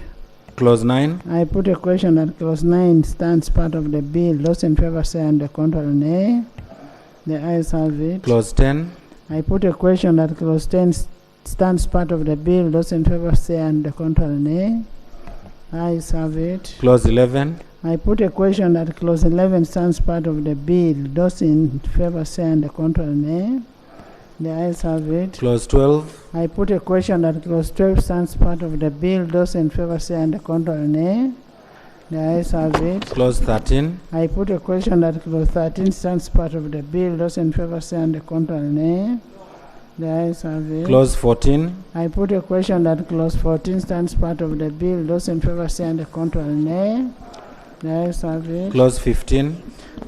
Clause 9. I put a question that clause 9 stands part of the bill. Those in favor say and the contrary nay. The ayes have it. Clause 10. I put a question that clause 10 stands part of the bill. Those in favor say and the contrary nay. Ayes have it. Clause 11. I put a question that clause 11 stands part of the bill. Those in favor say and the contrary nay. The ayes have it. Clause 12. I put a question that clause 12 stands part of the bill. Those in favor say and the contrary nay. The ayes have it. Clause 13. I put a question that clause 13 stands part of the bill. Those in favor say and the contrary nay. The ayes have it. Clause 14. I put a question that clause 14 stands part of the bill. Those in favor say and the contrary nay. The ayes have it. Clause 15.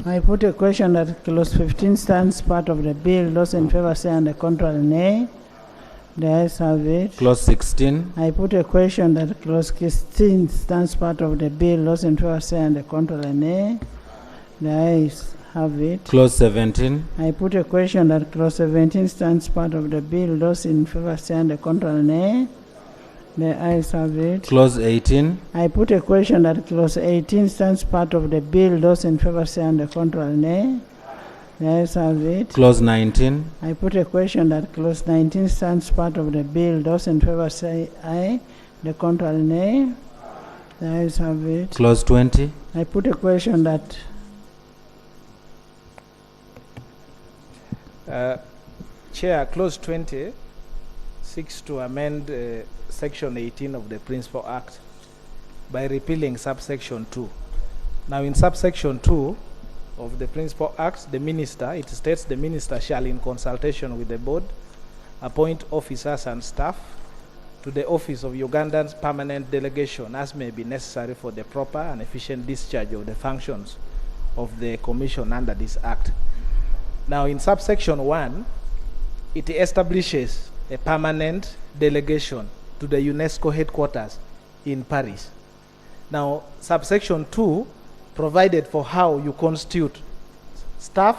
I put a question that clause 15 stands part of the bill. Those in favor say and the contrary nay. The ayes have it. Clause 16. I put a question that clause 16 stands part of the bill. Those in favor say and the contrary nay. The ayes have it. Clause 17. I put a question that clause 17 stands part of the bill. Those in favor say and the contrary nay. The ayes have it. Clause 18. I put a question that clause 18 stands part of the bill. Those in favor say and the contrary nay. The ayes have it. Clause 19. I put a question that clause 19 stands part of the bill. Those in favor say aye. The contrary nay. The ayes have it. Clause 20. I put a question that Chair, clause 20 seeks to amend section 18 of the Principal Act by repealing subsection 2. Now in subsection 2 of the Principal Act, the minister, it states the minister shall in consultation with the board appoint officers and staff to the office of Ugandan's permanent delegation as may be necessary for the proper and efficient discharge of the functions of the commission under this act. Now in subsection 1, it establishes a permanent delegation to the UNESCO headquarters in Paris. Now, subsection 2 provided for how you constitute staff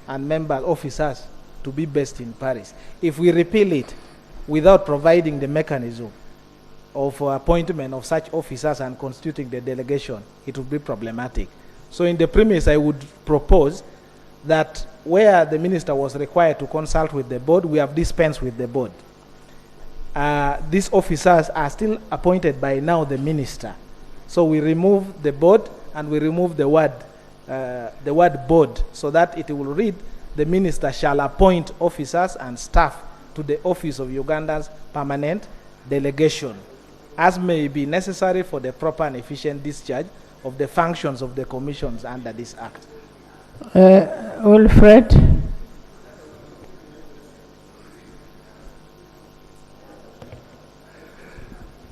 and member officers to be based in Paris. If we repeal it without providing the mechanism of appointment of such officers and constituting the delegation, it would be problematic. So in the premise, I would propose that where the minister was required to consult with the board, we have dispensed with the board. These officers are still appointed by now the minister. So we remove the board and we remove the word board, so that it will read, the minister shall appoint officers and staff to the office of Uganda's permanent delegation, as may be necessary for the proper and efficient discharge of the functions of the commissions under this act. Wilfred?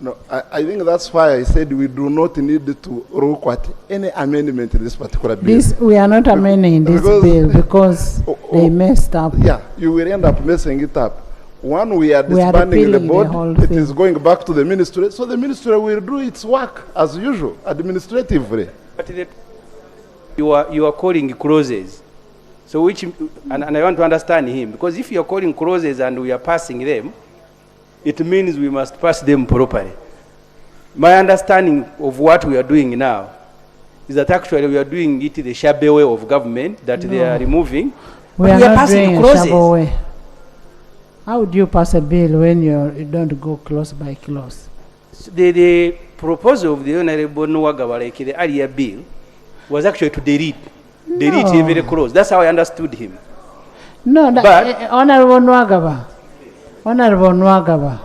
No, I think that's why I said we do not need to look at any amendment in this particular bill. We are not amending this bill because they messed up. Yeah, you will end up messing it up. One, we are disbanding the board, it is going back to the ministry, so the ministry will do its work as usual, administratively. But you are calling clauses. So which, and I want to understand him, because if you are calling clauses and we are passing them, it means we must pass them properly. My understanding of what we are doing now is that actually we are doing it the shabby way of government that they are removing. We are not doing a shabby way. How would you pass a bill when you don't go clause by clause? The proposal of the Honorable Nwagaba, the earlier bill, was actually to delete every clause. That's how I understood him. No, Honorable Nwagaba,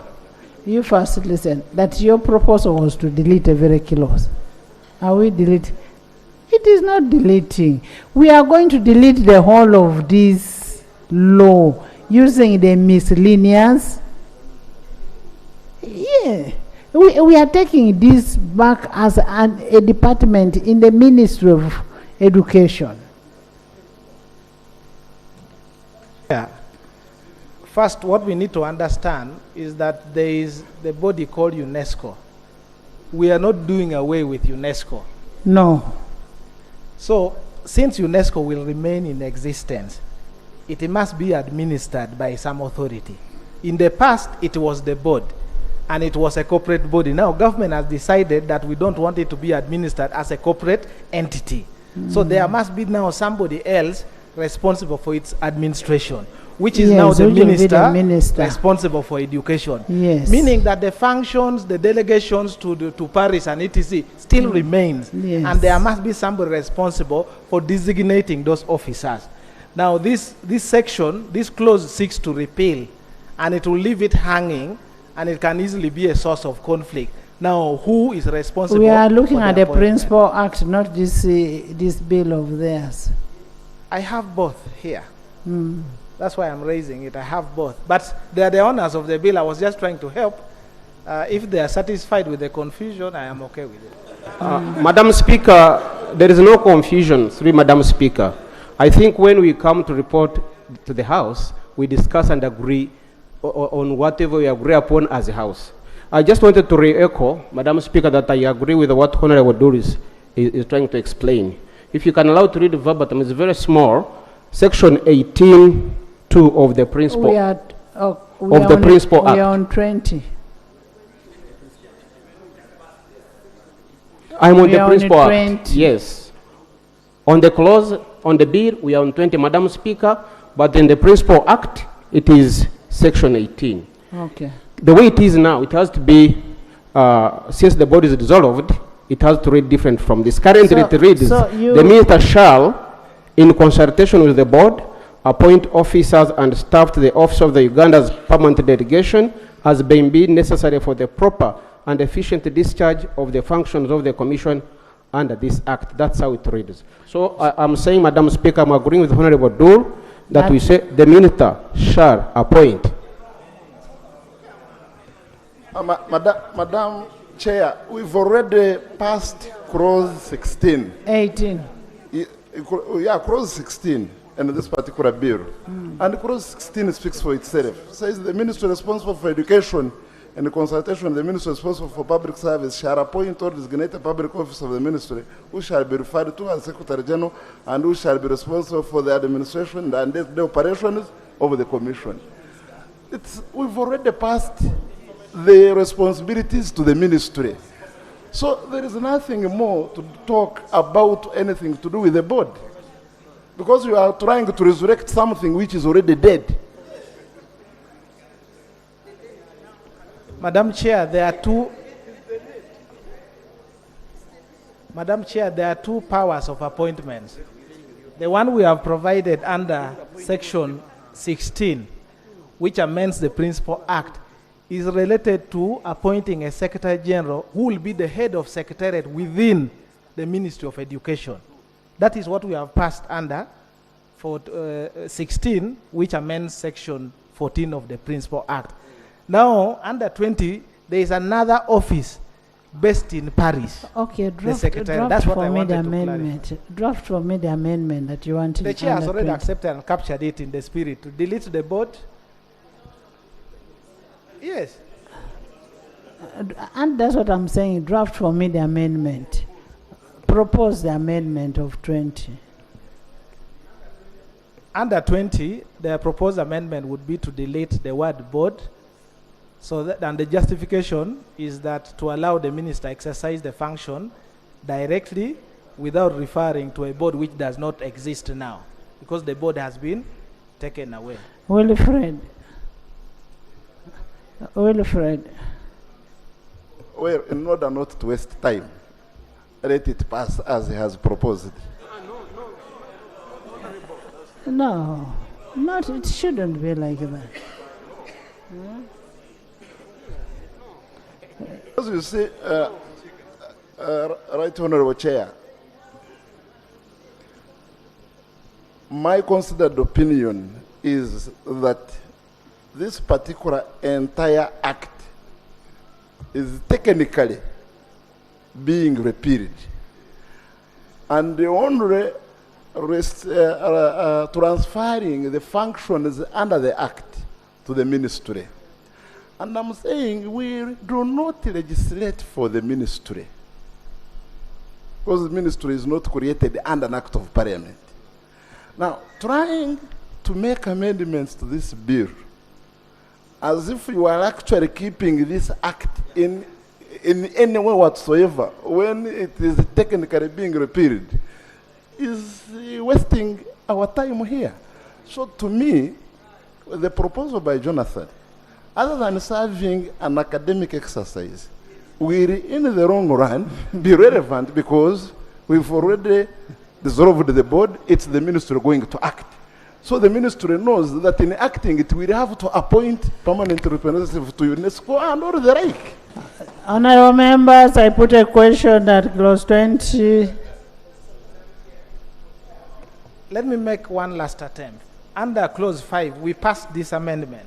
you first listen, that your proposal was to delete every clause. Are we deleting? It is not deleting. We are going to delete the whole of this law using the miscellaneous. Yeah. We are taking this back as a department in the Ministry of Education. Yeah. First, what we need to understand is that there is the body called UNESCO. We are not doing away with UNESCO. No. So, since UNESCO will remain in existence, it must be administered by some authority. In the past, it was the board, and it was a corporate body. Now, government has decided that we don't want it to be administered as a corporate entity. So there must be now somebody else responsible for its administration, which is now the minister responsible for education. Yes. Meaning that the functions, the delegations to Paris and etc. still remains. Yes. And there must be somebody responsible for designating those officers. Now this section, this clause seeks to repeal, and it will leave it hanging, and it can easily be a source of conflict. Now, who is responsible? We are looking at the Principal Act, not this bill of theirs. I have both here. That's why I'm raising it. I have both. But they are the owners of the bill. I was just trying to help. If they are satisfied with the confusion, I am okay with it. Madam Speaker, there is no confusion, through Madam Speaker. I think when we come to report to the House, we discuss and agree on whatever we agree upon as a House. I just wanted to re-echo, Madam Speaker, that I agree with what Honorable Doris is trying to explain. If you can allow to read verbatim, it's very small. Section 18(2) of the Principal Act. We are on 20. I'm on the Principal Act. Yes. On the clause, on the bill, we are on 20, Madam Speaker, but in the Principal Act, it is Section 18. Okay. The way it is now, it has to be, since the board is dissolved, it has to read different from this. Currently, it reads, the minister shall, in consultation with the board, appoint officers and staff to the office of the Uganda's permanent delegation as may be necessary for the proper and efficient discharge of the functions of the commission under this act. That's how it reads. So I'm saying, Madam Speaker, I'm agreeing with Honorable Dool that we say the minister shall appoint. Madam Chair, we've already passed clause 16. 18. Yeah, clause 16 in this particular bill. And clause 16 speaks for itself. It says the ministry responsible for education in consultation with the Ministry responsible for public service, shall appoint or designate a public officer of the ministry who shall be referred to as Secretary General and who shall be responsible for the administration and the operations of the commission. We've already passed the responsibilities to the ministry. So there is nothing more to talk about anything to do with the board. Because you are trying to resurrect something which is already dead. Madam Chair, there are two powers of appointments. The one we have provided under Section 16, which amends the Principal Act, is related to appointing a Secretary General who will be the head of Secretariat within the Ministry of Education. That is what we have passed under for 16, which amends Section 14 of the Principal Act. Now, under 20, there is another office based in Paris. Okay, draft, That's what I wanted to amendment. Draft for me the amendment that you wanted. The chair has under already 20. accepted and captured it in the spirit to delete the board. Yes. And that's what I'm saying. Draft for me the amendment. Propose the amendment of 20. Under 20, the proposed amendment would be to delete the word board. So that, and the justification is that to allow the minister exercise the function directly without referring to a board which does not exist now, because the board has been taken away. Wilfred. Well, in order not to waste time, let it pass as he has proposed. No, it shouldn't be like that. As you say, Right Honorable Chair, my considered opinion is that this particular entire act is technically being repealed, and the only transferring the functions under the act to the ministry. And I'm saying we do not legislate for the ministry, because the ministry is not created under an act of parliament. Now, trying to make amendments to this bill as if you are actually keeping this act in any way whatsoever when it is technically being repealed is wasting our time here. So to me, the proposal by Jonathan, other than serving an academic exercise, will in the long run be relevant because we've already dissolved the board. It's the ministry going to act. So the ministry knows that in acting it will have to appoint permanent representative to UNESCO and all the like. Honorable members, I put a question at clause 20. Let me make one last attempt. Under clause 5, we passed this amendment,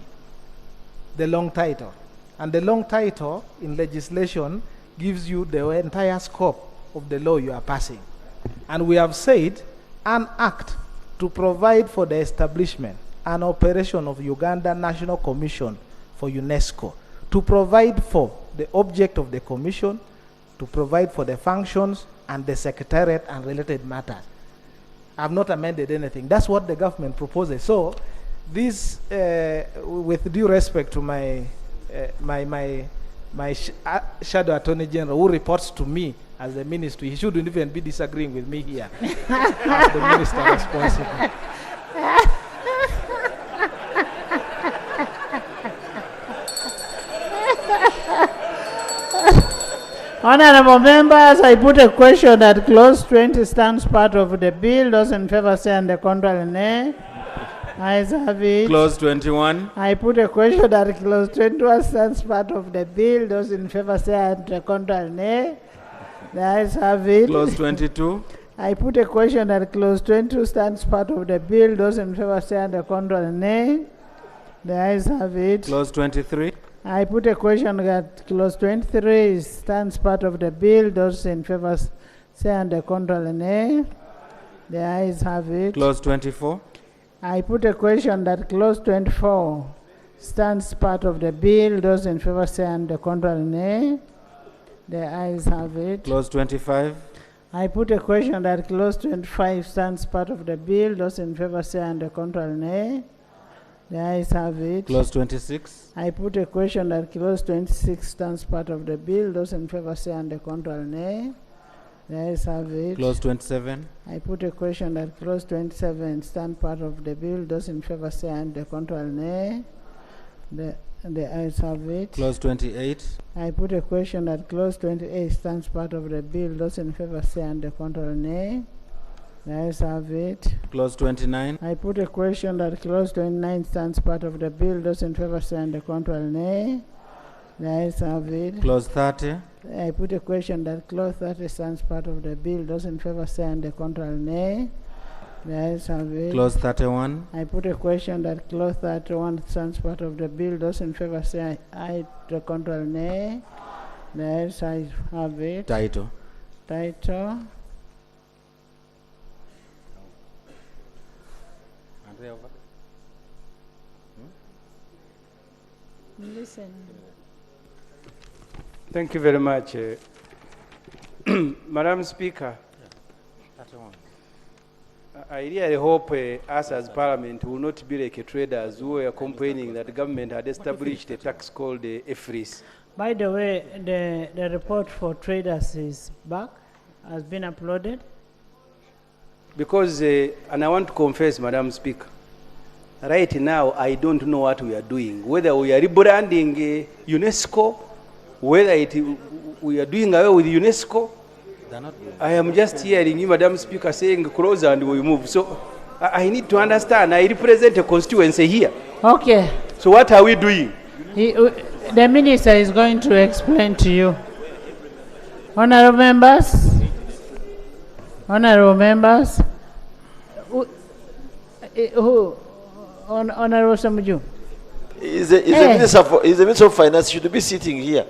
the long title. And the long title in legislation gives you the entire scope of the law you are passing. And we have said an act to provide for the establishment and operation of Uganda National Commission for UNESCO, to provide for the object of the commission, to provide for the functions and the secretariat and related matters. I have not amended anything. That's what the government proposes. So this, with due respect to my shadow attorney general who reports to me as the ministry, he shouldn't even be disagreeing with me here as the minister responsible. Honorable members, I put a question that clause 20 stands part of the bill. Those in favor say and the contrary nay. Ayes have it. Clause 21. I put a question that clause 21 stands part of the bill. Those in favor say and the contrary nay. The ayes have it. Clause 22. I put a question that clause 22 stands part of the bill. Those in favor say and the contrary nay. The ayes have it. Clause 23. I put a question that clause 23 stands part of the bill. Those in favor say and the contrary nay. The ayes have it. Clause 24. I put a question that clause 24 stands part of the bill. Those in favor say aye, and the contrary nay. The ayes have it. Clause 25. I put a question that clause 25 stands part of the bill. Those in favor say aye, and the contrary nay. The ayes have it. Clause 26. I put a question that clause 26 stands part of the bill. Those in favor say aye, and the contrary nay. The ayes have it. Clause 27. I put a question that clause 27 stands part of the bill. Those in favor say aye, and the contrary nay. The ayes have it. Clause 28. I put a question that clause 28 stands part of the bill. Those in favor say aye, and the contrary nay. The ayes have it. Clause 29. I put a question that clause 29 stands part of the bill. Those in favor say aye, and the contrary nay. The ayes have it. Clause 30. I put a question that clause 30 stands part of the bill. Those in favor say aye, and the contrary nay. The ayes have it. Clause 31. I put a question that clause 31 stands part of the bill. Those in favor say aye, the contrary nay. The ayes have it. Title. Title. Listen. Thank you very much. Madam Speaker, I really hope us as Parliament will not be like traders who were complaining that the government had established a tax called the EFRIS. By the way, the report for traders is back, has been uploaded. Because, and I want to confess, Madam Speaker, right now I don't know what we are doing, whether we are rebranding UNESCO, whether we are doing away with UNESCO. I am just hearing you, Madam Speaker, saying close and we move. So I need to understand. I represent a constituency here. Okay. So what are we doing? The minister is going to explain to you. Honorable members. Honorable members. Honorable Samuju. Is the Minister of Finance should be sitting here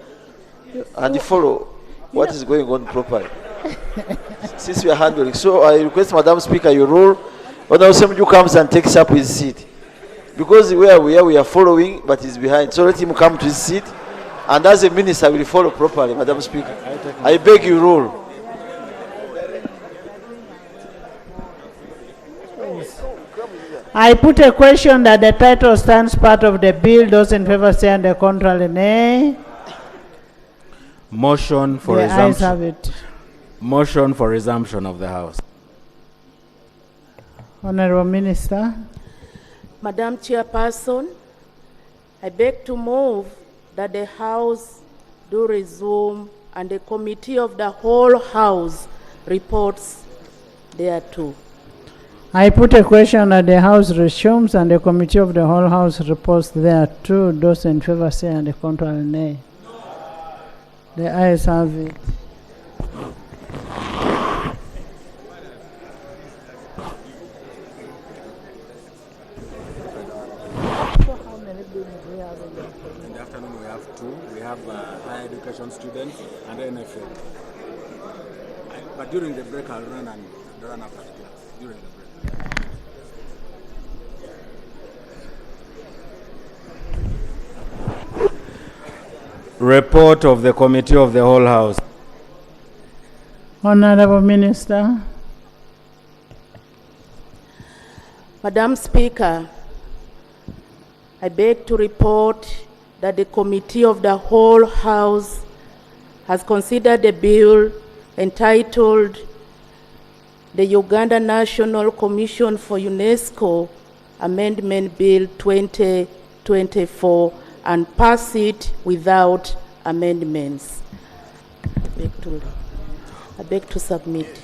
and follow what is going on properly. Since we are handling. So I request Madam Speaker, you rule. Honorable Samuju comes and takes up his seat. Because where we are following, but he's behind. So let him come to his seat. And as a minister, will follow properly, Madam Speaker. I beg you, rule. I put a question that the title stands part of the bill. Those in favor say and the contrary nay. Motion for The ayes resumption. have it. Motion for resumption of the House. Honorable Minister. Madam Chairperson, I beg to move that the House do resume and the Committee of the whole House reports thereto. I put a question that the House resumes and the Committee of the whole House reports thereto. Those in favor say and the contrary nay. The ayes have it. In the afternoon we have two. We have higher education students and NFL. But during the break I'll run after the class. During the break. Report of the Committee of the Whole House. Honorable Minister. Madam Speaker, I beg to report that the Committee of the whole House has considered the bill entitled the Uganda National Commission for UNESCO Amendment Bill 2024 and pass it without amendments. I beg to submit.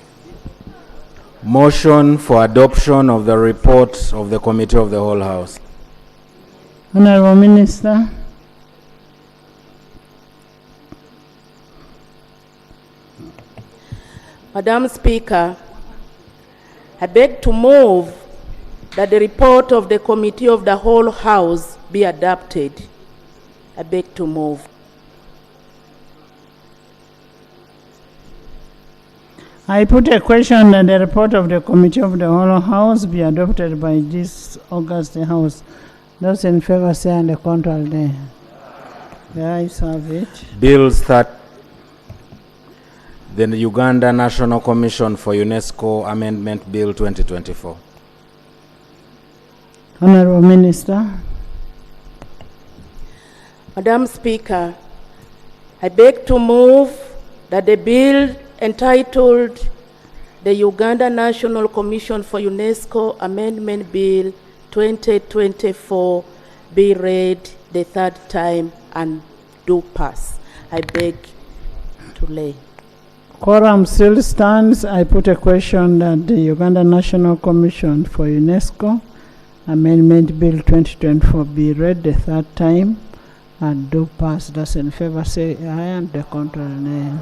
Motion for adoption of the report of the Committee of the Whole House. Honorable Minister. Madam Speaker, I beg to move that the report of the Committee of the whole House be adopted. I beg to move. I put a question that the report of the Committee of the whole House be adopted by this August House. Those in favor say and the contrary nay. The ayes have it. Bills that the Uganda National Commission for UNESCO Amendment Bill 2024. Honorable Minister. Madam Speaker, I beg to move that the bill entitled the Uganda National Commission for UNESCO Amendment Bill 2024 be read the third time and do pass. I beg to lay. Quorum still stands. I put a question that the Uganda National Commission for UNESCO Amendment Bill 2024 be read the third time and do pass. Those in favor say aye and the contrary nay.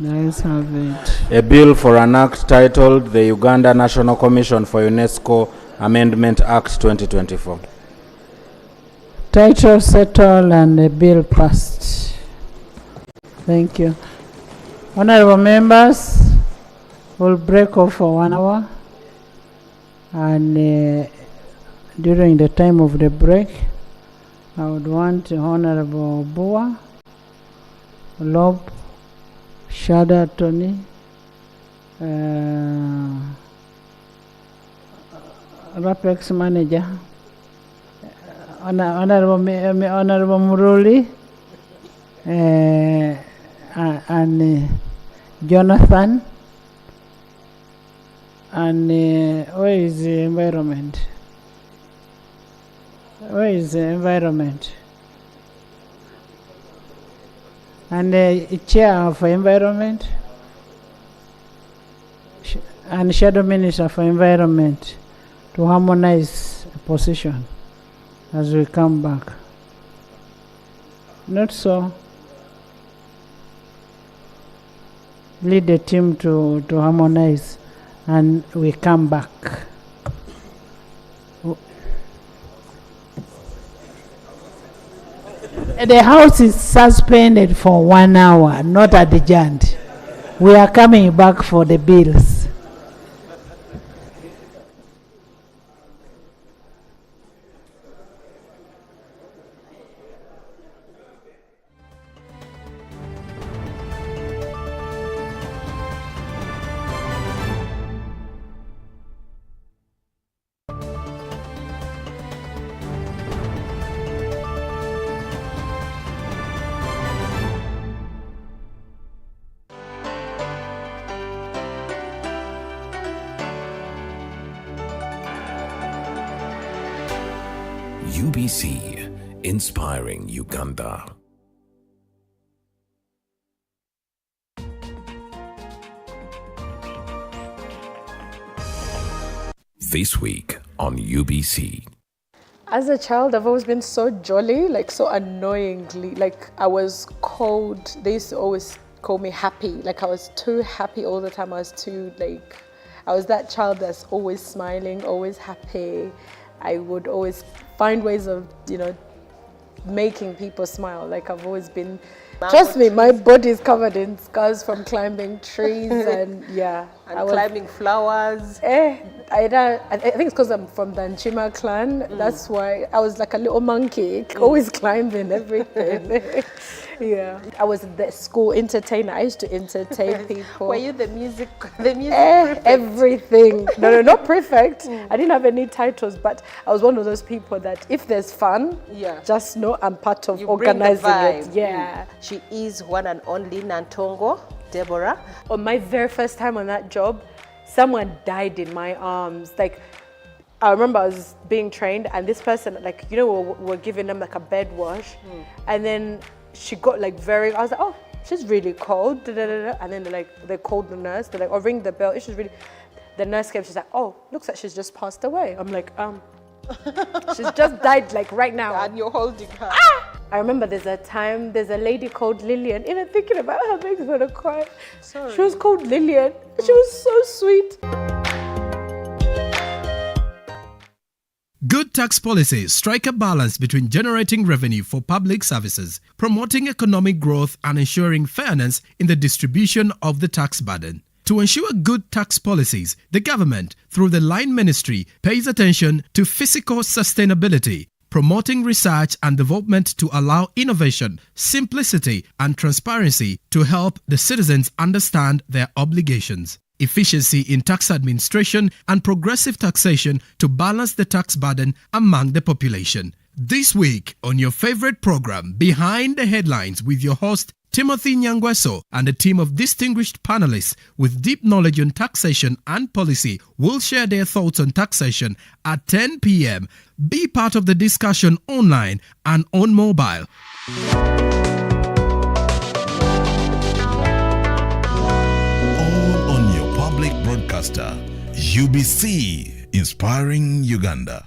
The ayes have it. A bill for an act titled the Uganda National Commission for UNESCO Amendment Act 2024. Title settled and the bill passed. Thank you. Honorable members, we'll break off for 1 hour, and during the time of the break, I would want Honorable Bua, Lob, Shada Tony, RAPEX manager, Honorable Muruli, and Jonathan, and where is the environment? Where is the environment? And the chair for environment, and shadow minister for environment to harmonize the position as we come back. Not so. Lead the team to harmonize and we come back. The house is suspended for 1 hour, not adjourned. We are coming back for the bills. UBC, inspiring Uganda. This week on UBC. As a child, I've always been so jolly, like so annoyingly, like I was called, they used to always call me happy, like I was too happy all the time. I was that child that's always smiling, always happy. I would always find ways of, making people smile. Like I've always been, trust me, my body is covered in scars from climbing trees and climbing flowers. I think it's because I'm from the Nchima clan. That's why I was like a little monkey, always climbing everything. Yeah, I was the school entertainer. I used to entertain people. Were you the music prefect? Everything. No, not prefect. I didn't have any titles, but I was one of those people that if there's fun, just know I'm part of organizing it. Yeah. She is one and only Nantongo Deborah. On my very first time on that job, someone died in my arms. Like, I remember I was being trained and this person, we're giving them like a bed wash. And then she got I was like, oh, she's really cold. And then they called the nurse. They're like, oh, ring the bell. She's really, the nurse came, she's like, oh, looks like she's just passed away. I'm like, she's just died right now. And you're holding her. I remember there's a lady called Lillian. Even thinking about her makes me want to cry. Sorry. She was called Lillian. She was so sweet. Good tax policies strike a balance between generating revenue for public services, promoting economic growth, and ensuring fairness in the distribution of the tax burden. To ensure good tax policies, the government, through the Line Ministry, pays attention to fiscal sustainability, promoting research and development to allow innovation, simplicity, and transparency to help the citizens understand their obligations, efficiency in tax administration, and progressive taxation to balance the tax burden among the population. This week on your favorite program, Behind the Headlines, with your host Timothy Nyangweso and a team of distinguished panelists with deep knowledge on taxation and policy will share their thoughts on taxation at 10 p.m. Be part of the discussion online and on mobile. All on your public broadcaster, UBC, inspiring Uganda.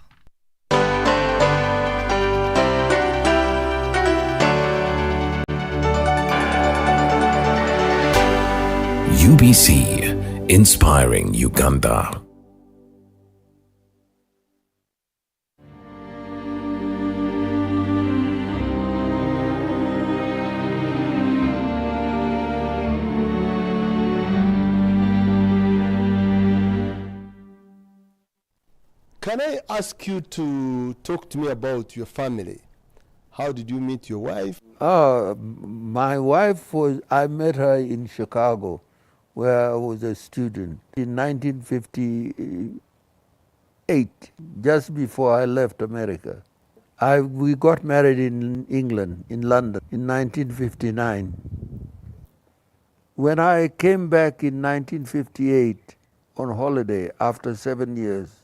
UBC, inspiring Uganda. Can I ask you to talk to me about your family? How did you meet your wife? My wife I met her in Chicago, where I was a student in 1958, just before I left America. We got married in England, in London, in 1959. When I came back in 1958 on holiday after 7 years,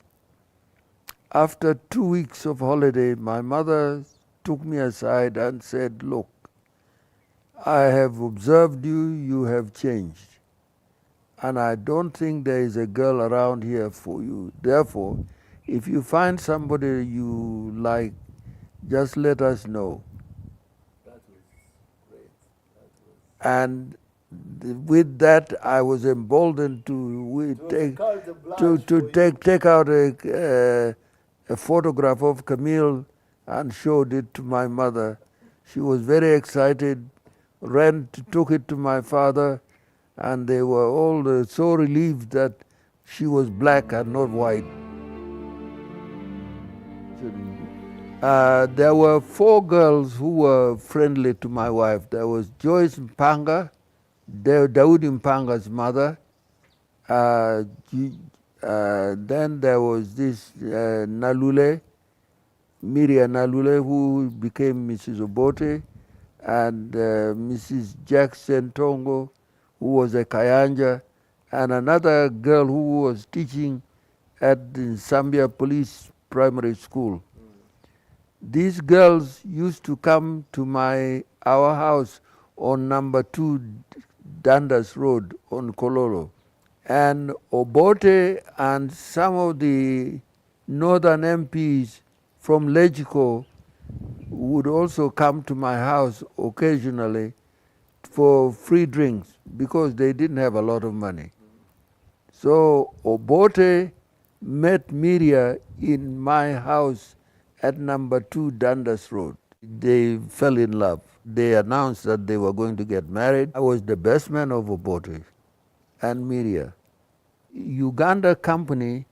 after 2 weeks of holiday, my mother took me aside and said, "Look, I have observed you, you have changed. And I don't think there is a girl around here for you. Therefore, if you find somebody you like, just let us know." That was great. And with that, I was emboldened to take out a photograph of Camille and showed it to my mother. She was very excited, took it to my father, and they were all so relieved that she was black and not white. There were 4 girls who were friendly to my wife. There was Joyce Mpanga, Daudi Mpanga's mother. Then there was this Nalule, Miria Nalule, who became Mrs. Obote, and Mrs. Jackson Tongo, who was a Kayanja, and another girl who was teaching at the Zambia Police Primary School. These girls used to come to our house on number 2 Dundas Road on Kololo. And Obote and some of the northern MPs from Legico would also come to my house occasionally for free drinks because they didn't have a lot of money. So Obote met Miria in my house at number 2 Dundas Road. They fell in love. They announced that they were going to get married. I was the best man of Obote and Miria. Uganda company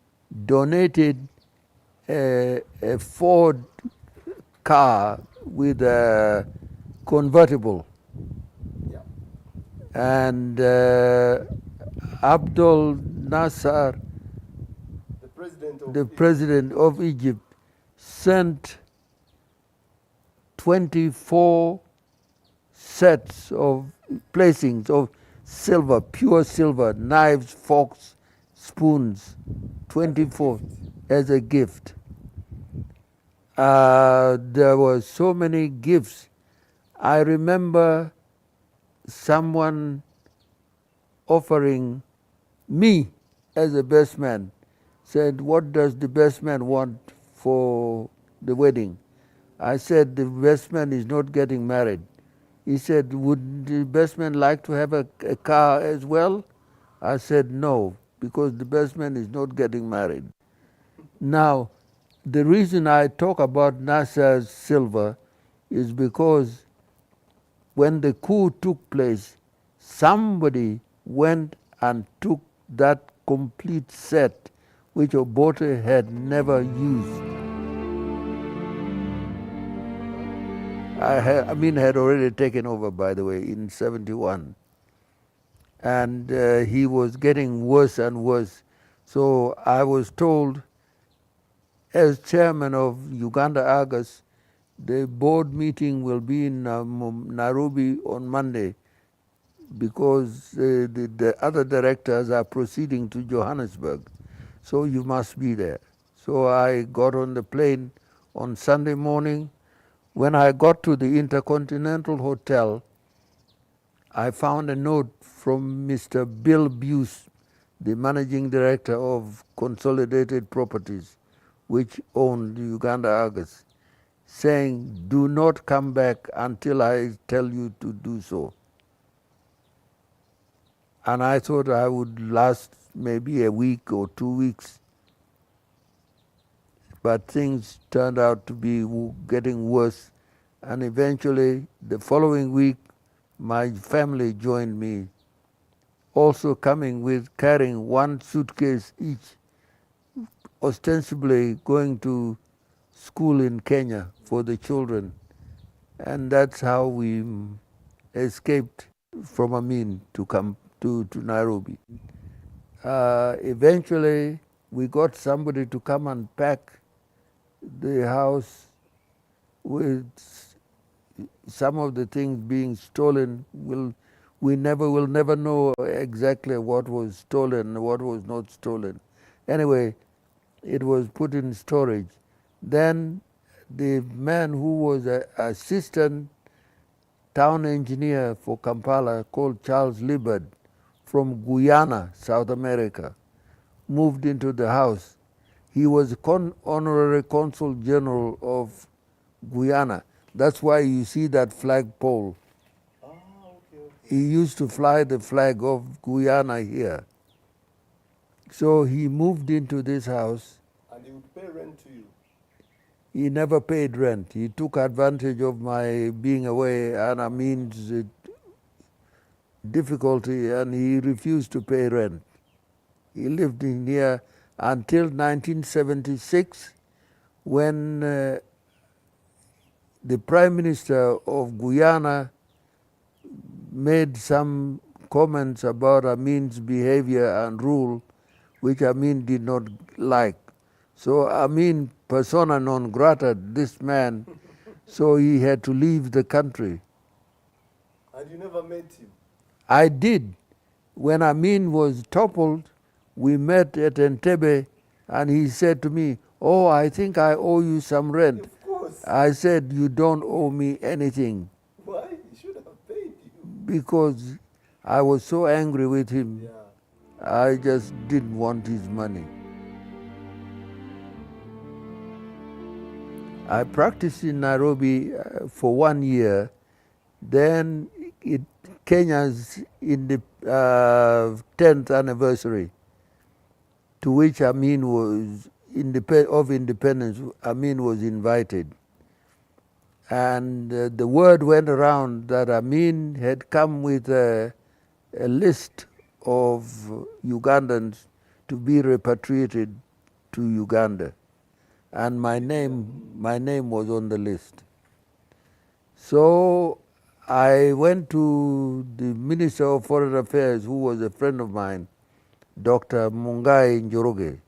donated a Ford car with a convertible. Yeah. And Abdel Nasser, the president of Egypt, sent 24 sets of placings of silver, pure silver, knives, forks, spoons, 24 as a gift. There were so many gifts. I remember someone offering me as a best man, said, "What does the best man want for the wedding?" I said, "The best man is not getting married." He said, "Would the best man like to have a car as well?" I said, "No, because the best man is not getting married." Now, the reason I talk about Nasser's silver is because when the coup took place, somebody went and took that complete set which Obote had never used. Amin had already taken over, by the way, in 71. And he was getting worse and worse. So I was told, as chairman of Uganda Argus, the board meeting will be in Nairobi on Monday because the other directors are proceeding to Johannesburg. So you must be there. So I got on the plane on Sunday morning. When I got to the Intercontinental Hotel, I found a note from Mr. Bill Buse, the managing director of Consolidated Properties, which owned Uganda Argus, saying, do not come back until I tell you to do so. And I thought I would last maybe a week or 2 weeks. But things turned out to be getting worse. And eventually, the following week, my family joined me, also carrying one suitcase each, ostensibly going to school in Kenya for the children. And that's how we escaped from Amin to come to Nairobi. Eventually, we got somebody to come and pack the house with some of the things being stolen. We'll never know exactly what was stolen and what was not stolen. Anyway, it was put in storage. Then the man who was an assistant town engineer for Kampala, called Charles Libbard, from Guyana, South America, moved into the house. He was honorary consul general of Guyana. That's why you see that flagpole. He used to fly the flag of Guyana here. So he moved into this house. And he would pay rent to you? He never paid rent. He took advantage of my being away and Amin's difficulty, and he refused to pay rent. He lived in here until 1976, when the Prime Minister of Guyana made some comments about Amin's behavior and rule, which Amin did not like. So Amin persona non grata this man, so he had to leave the country. And you never met him? I did. When Amin was toppled, we met at Entebbe, and he said to me, oh, I think I owe you some rent. Of course. I said, you don't owe me anything. Why? He should have paid you. Because I was so angry with him. Yeah. I just didn't want his money. I practiced in Nairobi for 1 year. Then Kenya's 10th anniversary, to which Amin was of independence, Amin was invited. And the word went around that Amin had come with a list of Ugandans to be repatriated to Uganda. And my name was on the list. So I went to the Minister of Foreign Affairs, who was a friend of mine, Dr. Mungai Njoroge,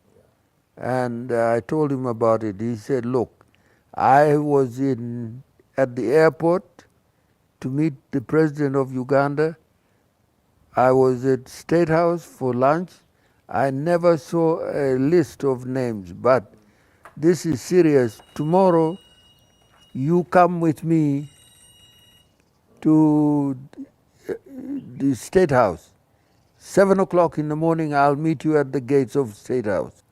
and I told him about it. He said, look, I was at the airport to meet the President of Uganda. I was at State House for lunch. I never saw a list of names, but this is serious. Tomorrow, you come with me to the State House. 7 o'clock in the morning, I'll meet you at the gates of State House.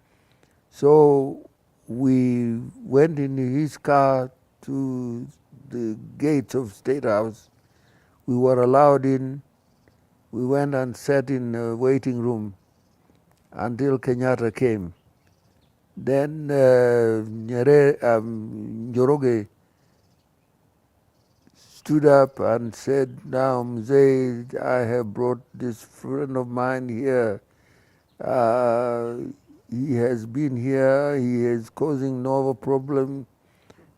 So we went in his car to the gates of State House. We were allowed in. We went and sat in a waiting room until Kenyatta came. Then Njoroge stood up and said, now Mzee, I have brought this friend of mine here. He has been here, he is causing no problem.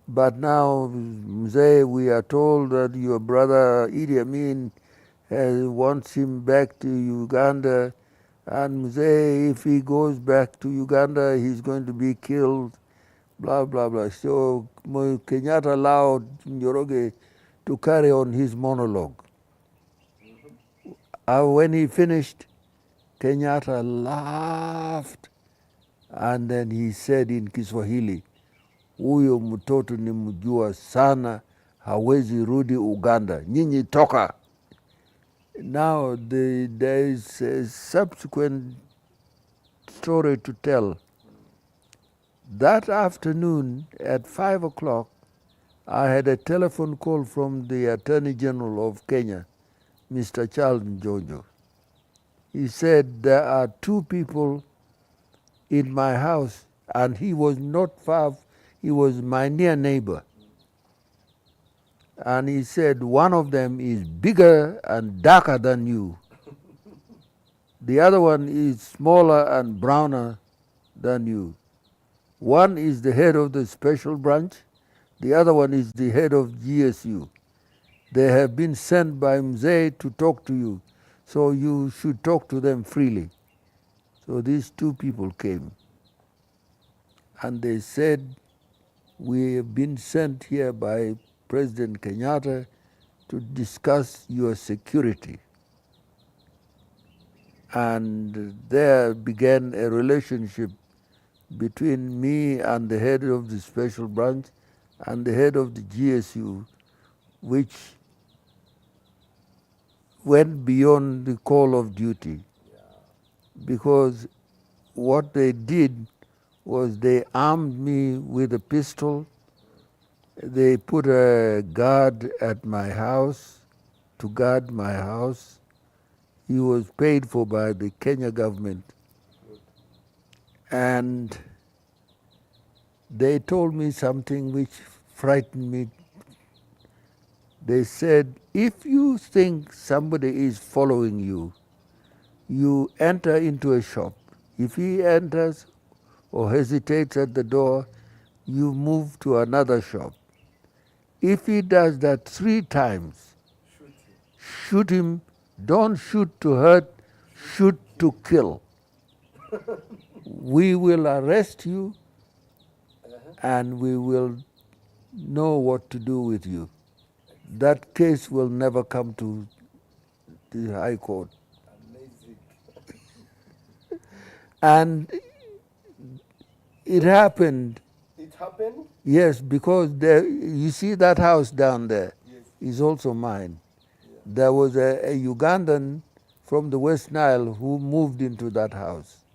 But now, Mzee, we are told that your brother Idi Amin wants him back to Uganda. And Mzee, if he goes back to Uganda, he's going to be killed, blah, blah, blah. So Kenyatta allowed Njoroge to carry on his monologue. When he finished, Kenyatta laughed, and then he said in Kiswahili, huyo mtoto ni mjua sana, hawezi rudi Uganda, nyinyi toka. Now there is a subsequent story to tell. That afternoon at 5 o'clock, I had a telephone call from the Attorney General of Kenya, Mr. Charles Njonjo. He said, there are 2 people in my house, and he was not far, he was my near neighbor. And he said, one of them is bigger and darker than you. The other one is smaller and browner than you. One is the head of the special branch, the other one is the head of GSU. They have been sent by Mzee to talk to you, so you should talk to them freely. So these 2 people came, and they said, we have been sent here by President Kenyatta to discuss your security. And there began a relationship between me and the head of the special branch and the head of the GSU, which went beyond the call of duty. Because what they did was they armed me with a pistol. They put a guard at my house to guard my house. He was paid for by the Kenya government. And they told me something which frightened me. They said, if you think somebody is following you, you enter into a shop. If he enters or hesitates at the door, you move to another shop. If he does that 3 times, shoot him. Don't shoot to hurt, shoot to kill. We will arrest you and we will know what to do with you. That case will never come to the High Court. And it happened. It happened? Yes, because you see that house down there is also mine. There was a Ugandan from the West Nile who moved into that house,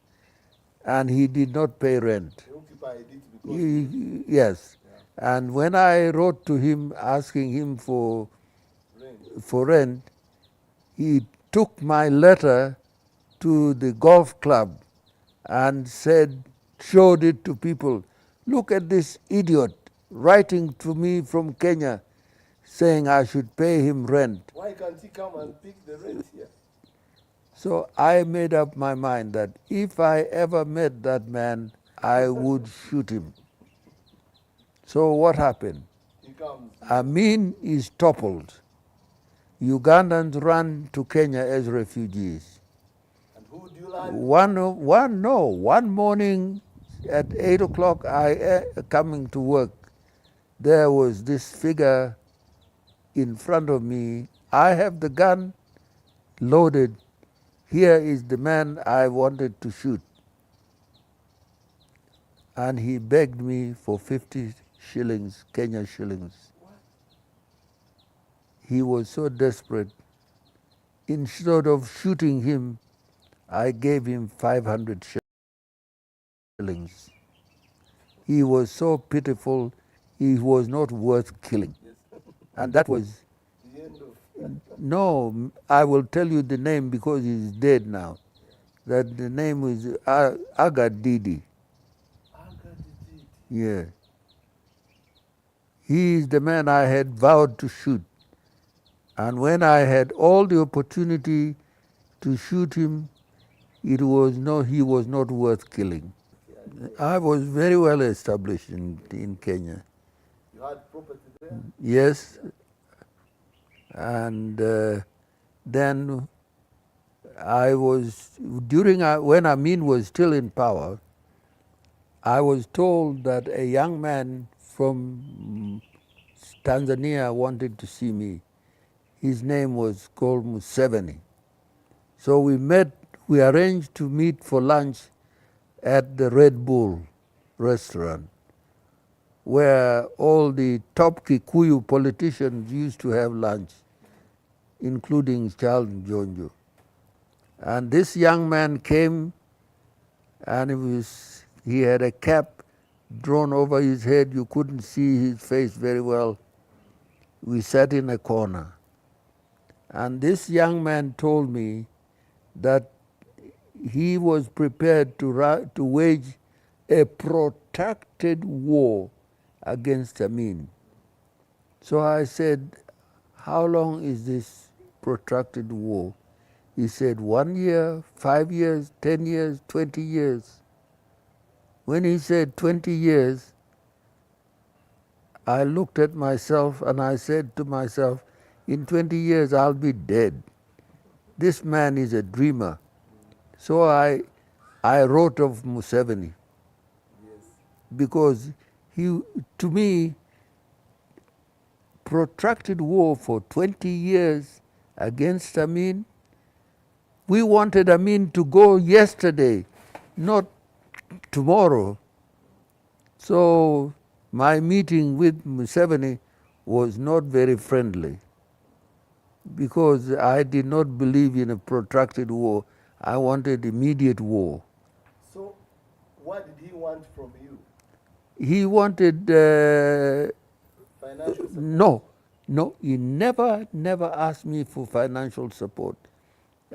and he did not pay rent. He occupied it because yes. Yeah. And when I wrote to him asking him for rent, he took my letter to the golf club and showed it to people. Look at this idiot writing to me from Kenya saying I should pay him rent. Why can't he come and pick the rent here? So I made up my mind that if I ever met that man, I would shoot him. So what happened? Amin is toppled. Ugandans ran to Kenya as refugees. And who do you land? One morning at 8 o'clock, coming to work, there was this figure in front of me. I have the gun loaded. Here is the man I wanted to shoot. And he begged me for 50 shillings, Kenya shillings. He was so desperate. Instead of shooting him, I gave him 500 shillings. He was so pitiful, he was not worth killing. And that was, no, I will tell you the name because he's dead now. That the name is Agadidi. Yeah. He is the man I had vowed to shoot. And when I had all the opportunity to shoot him, he was not worth killing. I was very well established in Kenya. You had property there? Yes. And then I was, when Amin was still in power, I was told that a young man from Tanzania wanted to see me. His name was called Museveni. So we arranged to meet for lunch at the Red Bull restaurant, where all the top Kikuyu politicians used to have lunch, including Charles Njonjo. And this young man came, and he had a cap drawn over his head. You couldn't see his face very well. We sat in a corner. And this young man told me that he was prepared to wage a protracted war against Amin. So I said, how long is this protracted war? He said, 1 year, 5 years, 10 years, 20 years. When he said 20 years, I looked at myself and I said to myself, in 20 years I'll be dead. This man is a dreamer. So I wrote of Museveni. Yes. Because to me, protracted war for 20 years against Amin. We wanted Amin to go yesterday, not tomorrow. So my meeting with Museveni was not very friendly, because I did not believe in a protracted war. I wanted immediate war. So what did he want from you? He wanted Financial support? No, he never asked me for financial support.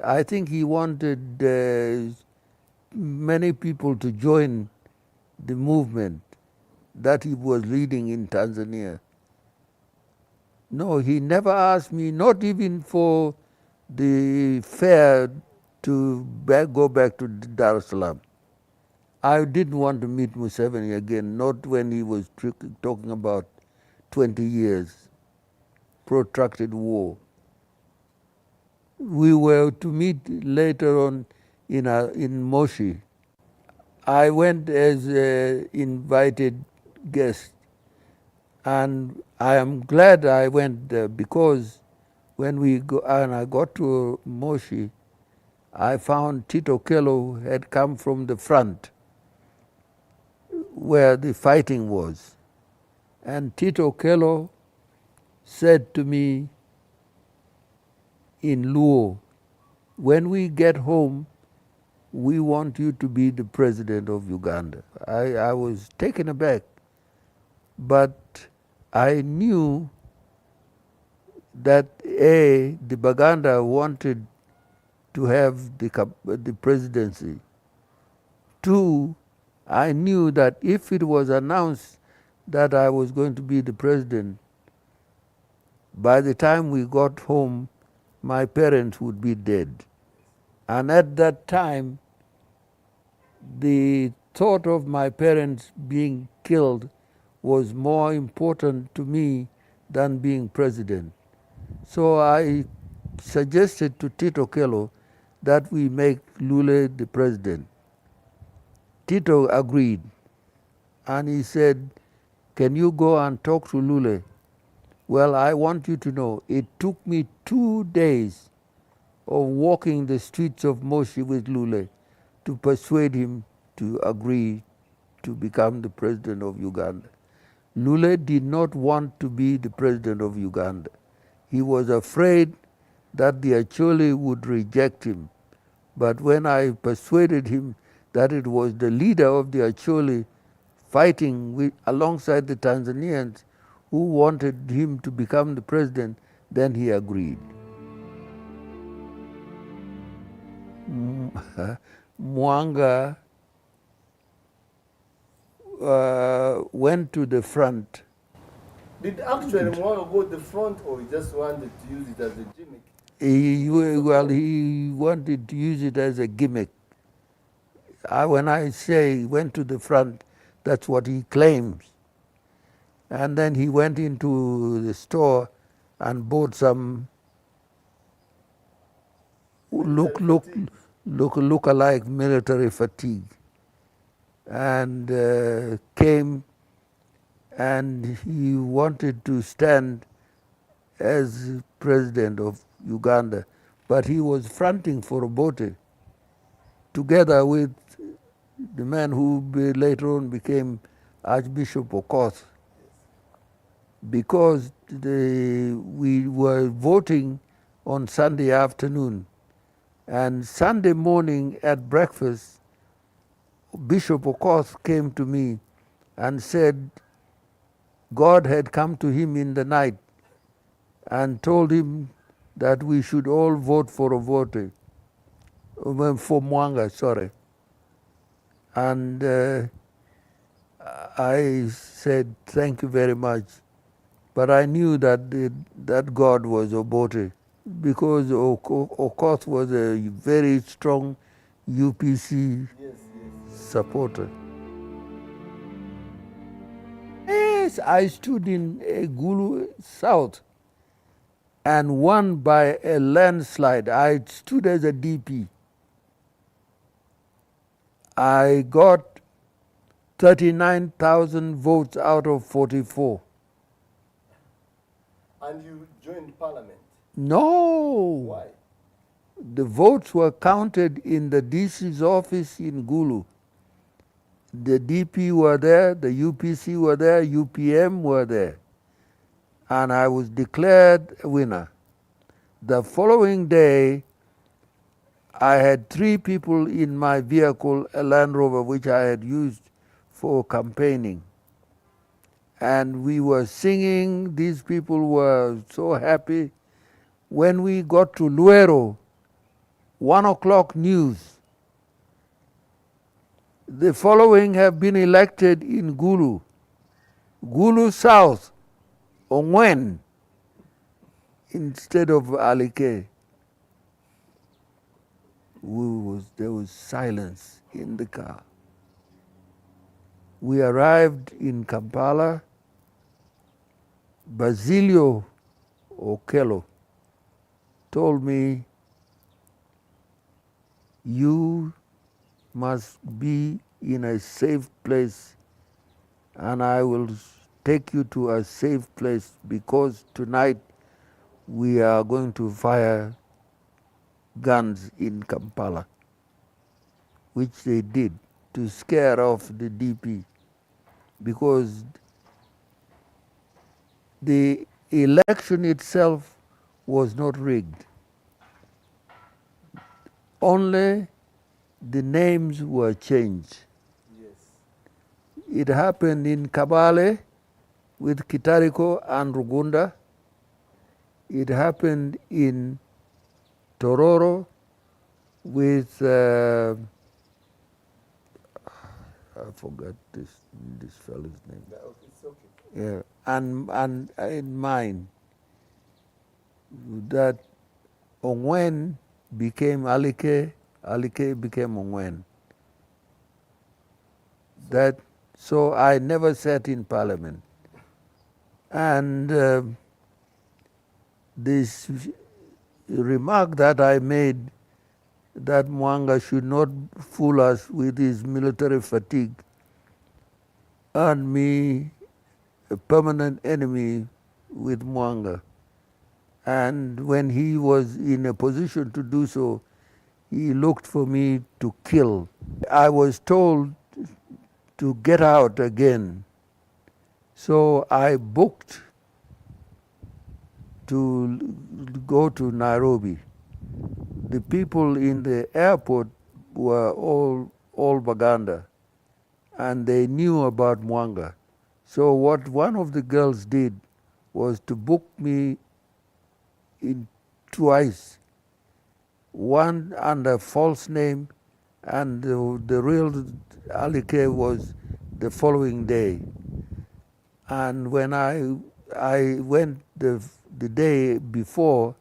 I think he wanted many people to join the movement that he was leading in Tanzania. No, he never asked me, not even for the fare to go back to Dar es Salaam. I didn't want to meet Museveni again, not when he was talking about 20 years, protracted war. We were to meet later on in Moshi. I went as an invited guest, and I am glad I went there, because when I got to Moshi, I found Tito Okello had come from the front where the fighting was. And Tito Okello said to me in Luo, when we get home, we want you to be the president of Uganda. I was taken aback, but I knew that the Baganda wanted to have the presidency. 2, I knew that if it was announced that I was going to be the president, by the time we got home, my parents would be dead. And at that time, the thought of my parents being killed was more important to me than being president. So I suggested to Tito Okello that we make Lule the president. Tito agreed, and he said, can you go and talk to Lule? Well, I want you to know, it took me 2 days of walking the streets of Moshi with Lule to persuade him to agree to become the president of Uganda. Lule did not want to be the president of Uganda. He was afraid that the Acholi would reject him. But when I persuaded him that it was the leader of the Acholi fighting alongside the Tanzanians who wanted him to become the president, then he agreed. Mwanga went to the front Did actually Mwanga go the front, or he just wanted to use it as a gimmick? He wanted to use it as a gimmick. When I say he went to the front, that's what he claims. And then he went into the store and bought some look-alike military fatigue, and came, and he wanted to stand as president of Uganda, but he was fronting for Obote, together with the man who later on became Archbishop Okoth, because we were voting on Sunday afternoon, and Sunday morning at breakfast, Bishop Okoth came to me and said God had come to him in the night and told him that we should all vote for Obote, for Mwanga, sorry. And I said, thank you very much. But I knew that that God was Obote, because Okoth was a very strong UPC supporter. Yes, I stood in Gulu South and won by a landslide. I stood as a DP. I got 39,000 votes out of 44. And you joined parliament? No. Why? The votes were counted in the DC's office in Gulu. The DP were there, the UPC were there, UPM were there. And I was declared a winner. The following day, I had 3 people in my vehicle, a Land Rover, which I had used for campaigning. And we were singing, these people were so happy. When we got to Luero, 1 o'clock news, the following have been elected in Gulu. Gulu South, Ongwen, instead of Alike. There was silence in the car. We arrived in Kampala. Basilio Okello told me, you must be in a safe place, and I will take you to a safe place, because tonight we are going to fire guns in Kampala, which they did to scare off the DP, because the election itself was not rigged. Only the names were changed. It happened in Kabale with Kitariko and Rugunda. It happened in Tororo with I forgot this fellow's name. It's okay. Yeah, and in mine, that Ongwen became Alike, Alike became Ongwen. That, so I never sat in parliament. And this remark that I made, that Mwanga should not fool us with his military fatigue, earned me a permanent enemy with Mwanga. And when he was in a position to do so, he looked for me to kill. I was told to get out again. So I booked to go to Nairobi. The people in the airport were all Baganda, and they knew about Mwanga. So what one of the girls did was to book me in twice, one under false name, and the real Alike was the following day. And when I I went the day before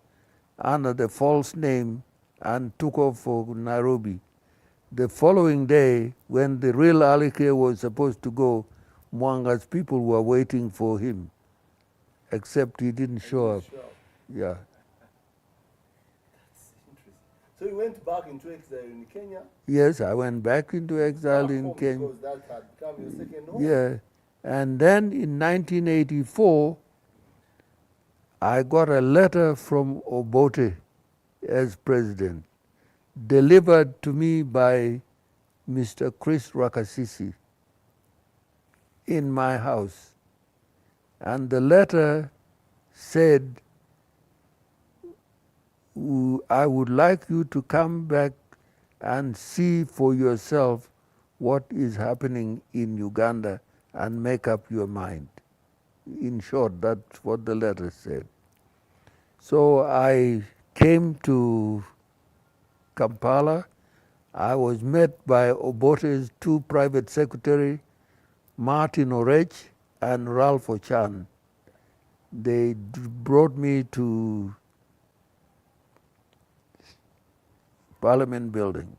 under the false name and took off for Nairobi. The following day, when the real Alike was supposed to go, Mwanga's people were waiting for him, except he didn't show up. Yeah. So you went back into exile in Kenya? Yes, I went back into exile in Kenya. Because that had become your second home? Yeah. And then in 1984, I got a letter from Obote as president, delivered to me by Mr. Chris Rakasisi in my house. And the letter said, I would like you to come back and see for yourself what is happening in Uganda and make up your mind. In short, that's what the letter said. So I came to Kampala. I was met by Obote's two private secretaries, Martin Orech and Ralph Ochan. They brought me to Parliament building.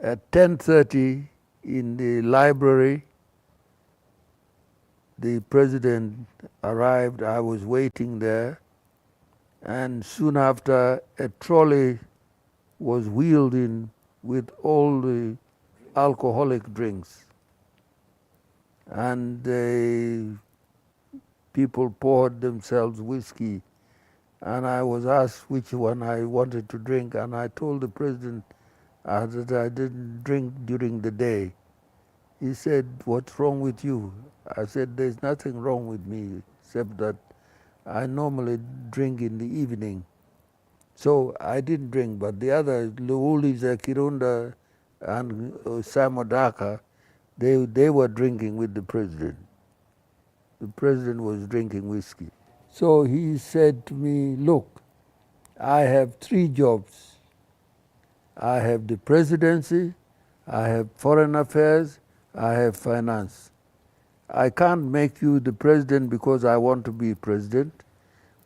At 10:30 in the library, the president arrived. I was waiting there. And soon after, a trolley was wheeled in with all the alcoholic drinks. And the people poured themselves whiskey. And I was asked which one I wanted to drink, and I told the president that I didn't drink during the day. He said, "What's wrong with you?" I said, "There's nothing wrong with me, except that I normally drink in the evening." So I didn't drink, but the other, Luuliza Kirunda and Samodaka, they were drinking with the president. The president was drinking whiskey. So he said to me, "Look, I have 3 jobs. I have the presidency, I have foreign affairs, I have finance. I can't make you the president because I want to be president,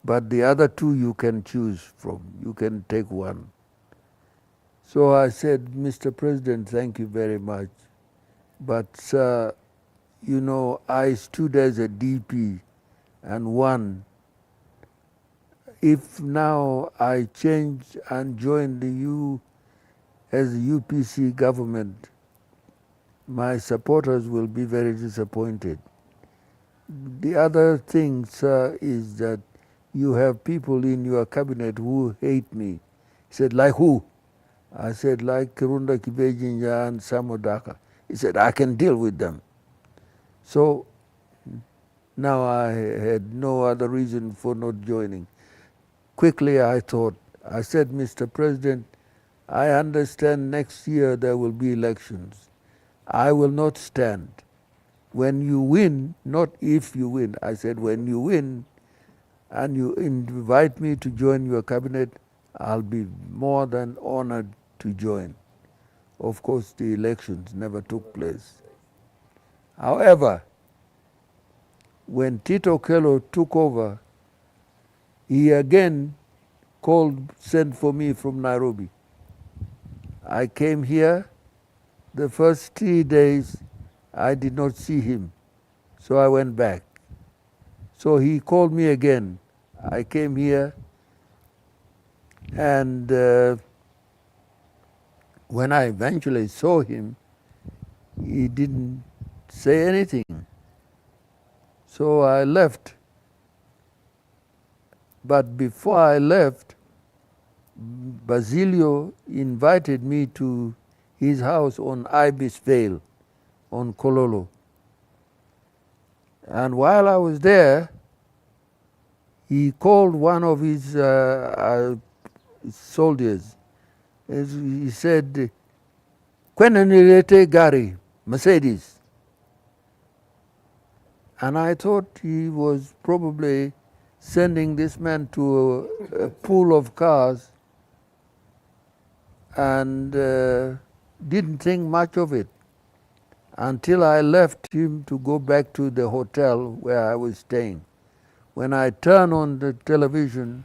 but the other 2 you can choose from. You can take one." So I said, "Mr. President, thank you very much. But sir, you know, I stood as a DP and won. If now I change and join as the UPC government, my supporters will be very disappointed. The other thing, sir, is that you have people in your cabinet who hate me." He said, "Like who?" I said, "Like Kirunda Kibejinja and Samodaka." He said, "I can deal with them." So now I had no other reason for not joining. Quickly I thought, I said, "Mr. President, I understand next year there will be elections. I will not stand. When you win, not if you win," I said, "when you win and you invite me to join your cabinet, I'll be more than honored to join." Of course, the elections never took place. However, when Tito Okello took over, he again sent for me from Nairobi. I came here. The first 3 days, I did not see him, so I went back. So he called me again. I came here, and when I eventually saw him, he didn't say anything. So I left. But before I left, Basilio invited me to his house on Ibis Vale, on Kololo. And while I was there, he called one of his soldiers. He said, "Kwena nilete gari, Mercedes." And I thought he was probably sending this man to a pool of cars, and didn't think much of it until I left him to go back to the hotel where I was staying. When I turn on the television,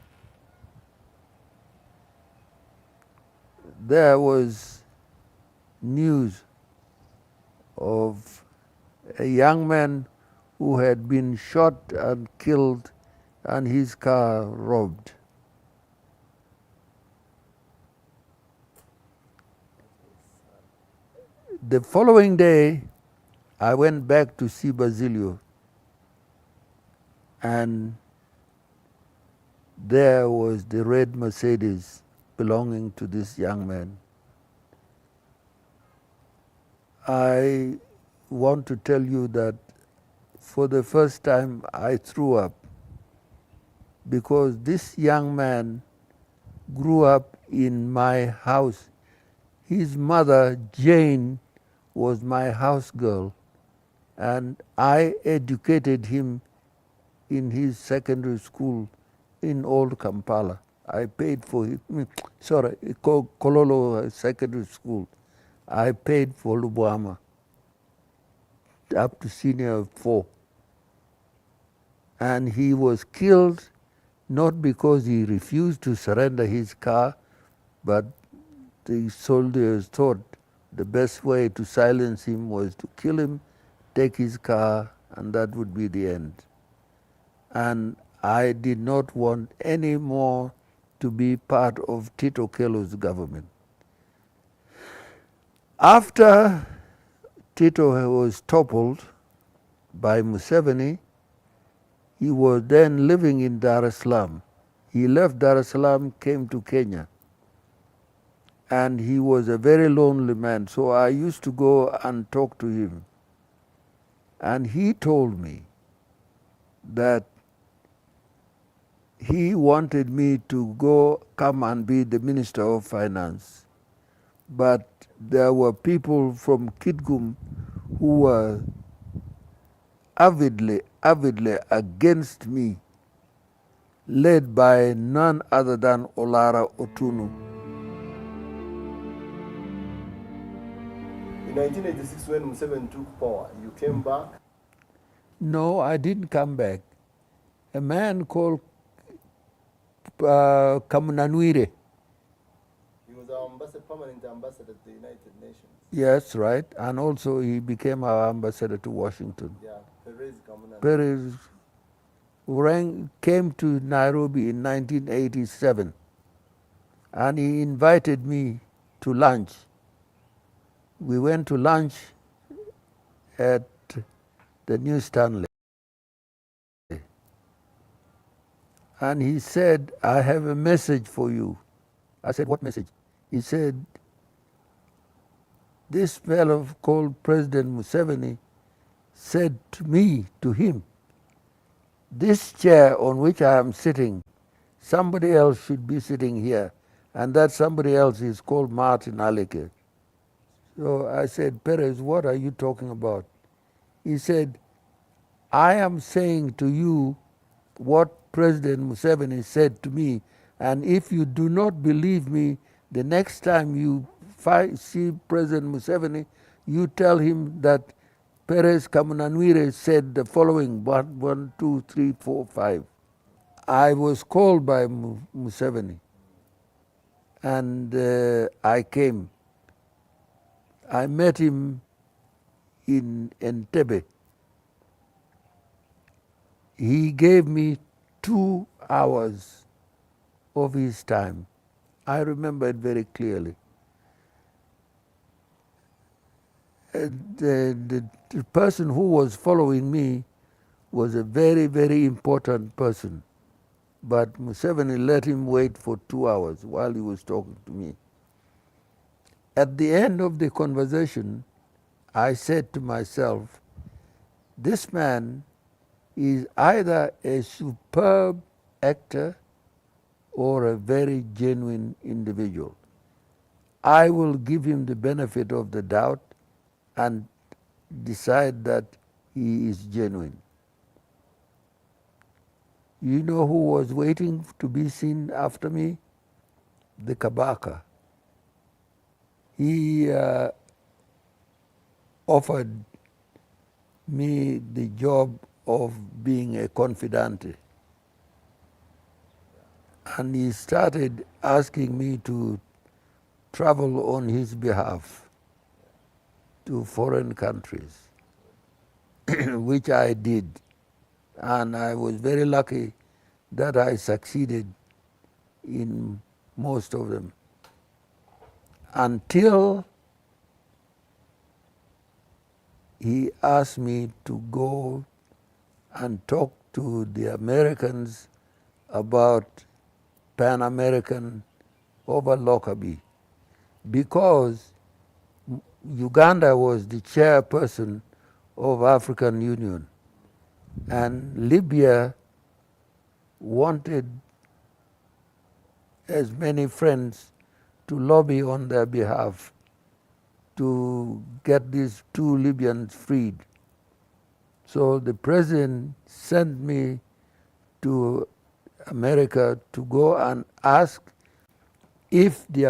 there was news of a young man who had been shot and killed and his car robbed. The following day, I went back to see Basilio, and there was the red Mercedes belonging to this young man. I want to tell you that for the first time I threw up, because this young man grew up in my house. His mother, Jane, was my house girl, and I educated him in his secondary school in Old Kampala. I paid for him, Kololo Secondary School. I paid for Lubwama up to senior 4. And he was killed not because he refused to surrender his car, but the soldiers thought the best way to silence him was to kill him, take his car, and that would be the end. And I did not want any more to be part of Tito Okello's government. After Tito was toppled by Museveni, he was then living in Dar es Salaam. He left Dar es Salaam, came to Kenya, and he was a very lonely man. So I used to go and talk to him. And he told me that he wanted me to come and be the Minister of Finance. But there were people from Kitgum who were avidly against me, led by none other than Olara Otunu. In 1986, when Museveni took power, you came back? No, I didn't come back. A man called Kamunanwire. He was our permanent ambassador to the United Nations. Yes, right. And also he became our ambassador to Washington. Yeah, Perez Kamunanwire. Perez came to Nairobi in 1987, and he invited me to lunch. We went to lunch at the New Stanley. And he said, I have a message for you. I said, what message? He said, this fellow called President Museveni said to him, this chair on which I am sitting, somebody else should be sitting here, and that somebody else is called Martin Aleke. So I said, Perez, what are you talking about? He said, I am saying to you what President Museveni said to me, and if you do not believe me, the next time you see President Museveni, you tell him that Perez Kamunanwire said the following, 1, 2, 3, 4, 5. I was called by Museveni, and I came. I met him in Entebbe. He gave me 2 hours of his time. I remember it very clearly. The person who was following me was a very, very important person. But Museveni let him wait for 2 hours while he was talking to me. At the end of the conversation, I said to myself, this man is either a superb actor or a very genuine individual. I will give him the benefit of the doubt and decide that he is genuine. You know who was waiting to be seen after me? The Kabaka. He offered me the job of being a confidante. And he started asking me to travel on his behalf to foreign countries, which I did. And I was very lucky that I succeeded in most of them. Until he asked me to go and talk to the Americans about Pan American over Lockerbie, because Uganda was the chairperson of African Union, and Libya wanted as many friends to lobby on their behalf to get these 2 Libyans freed. So the president sent me to America to go and ask if the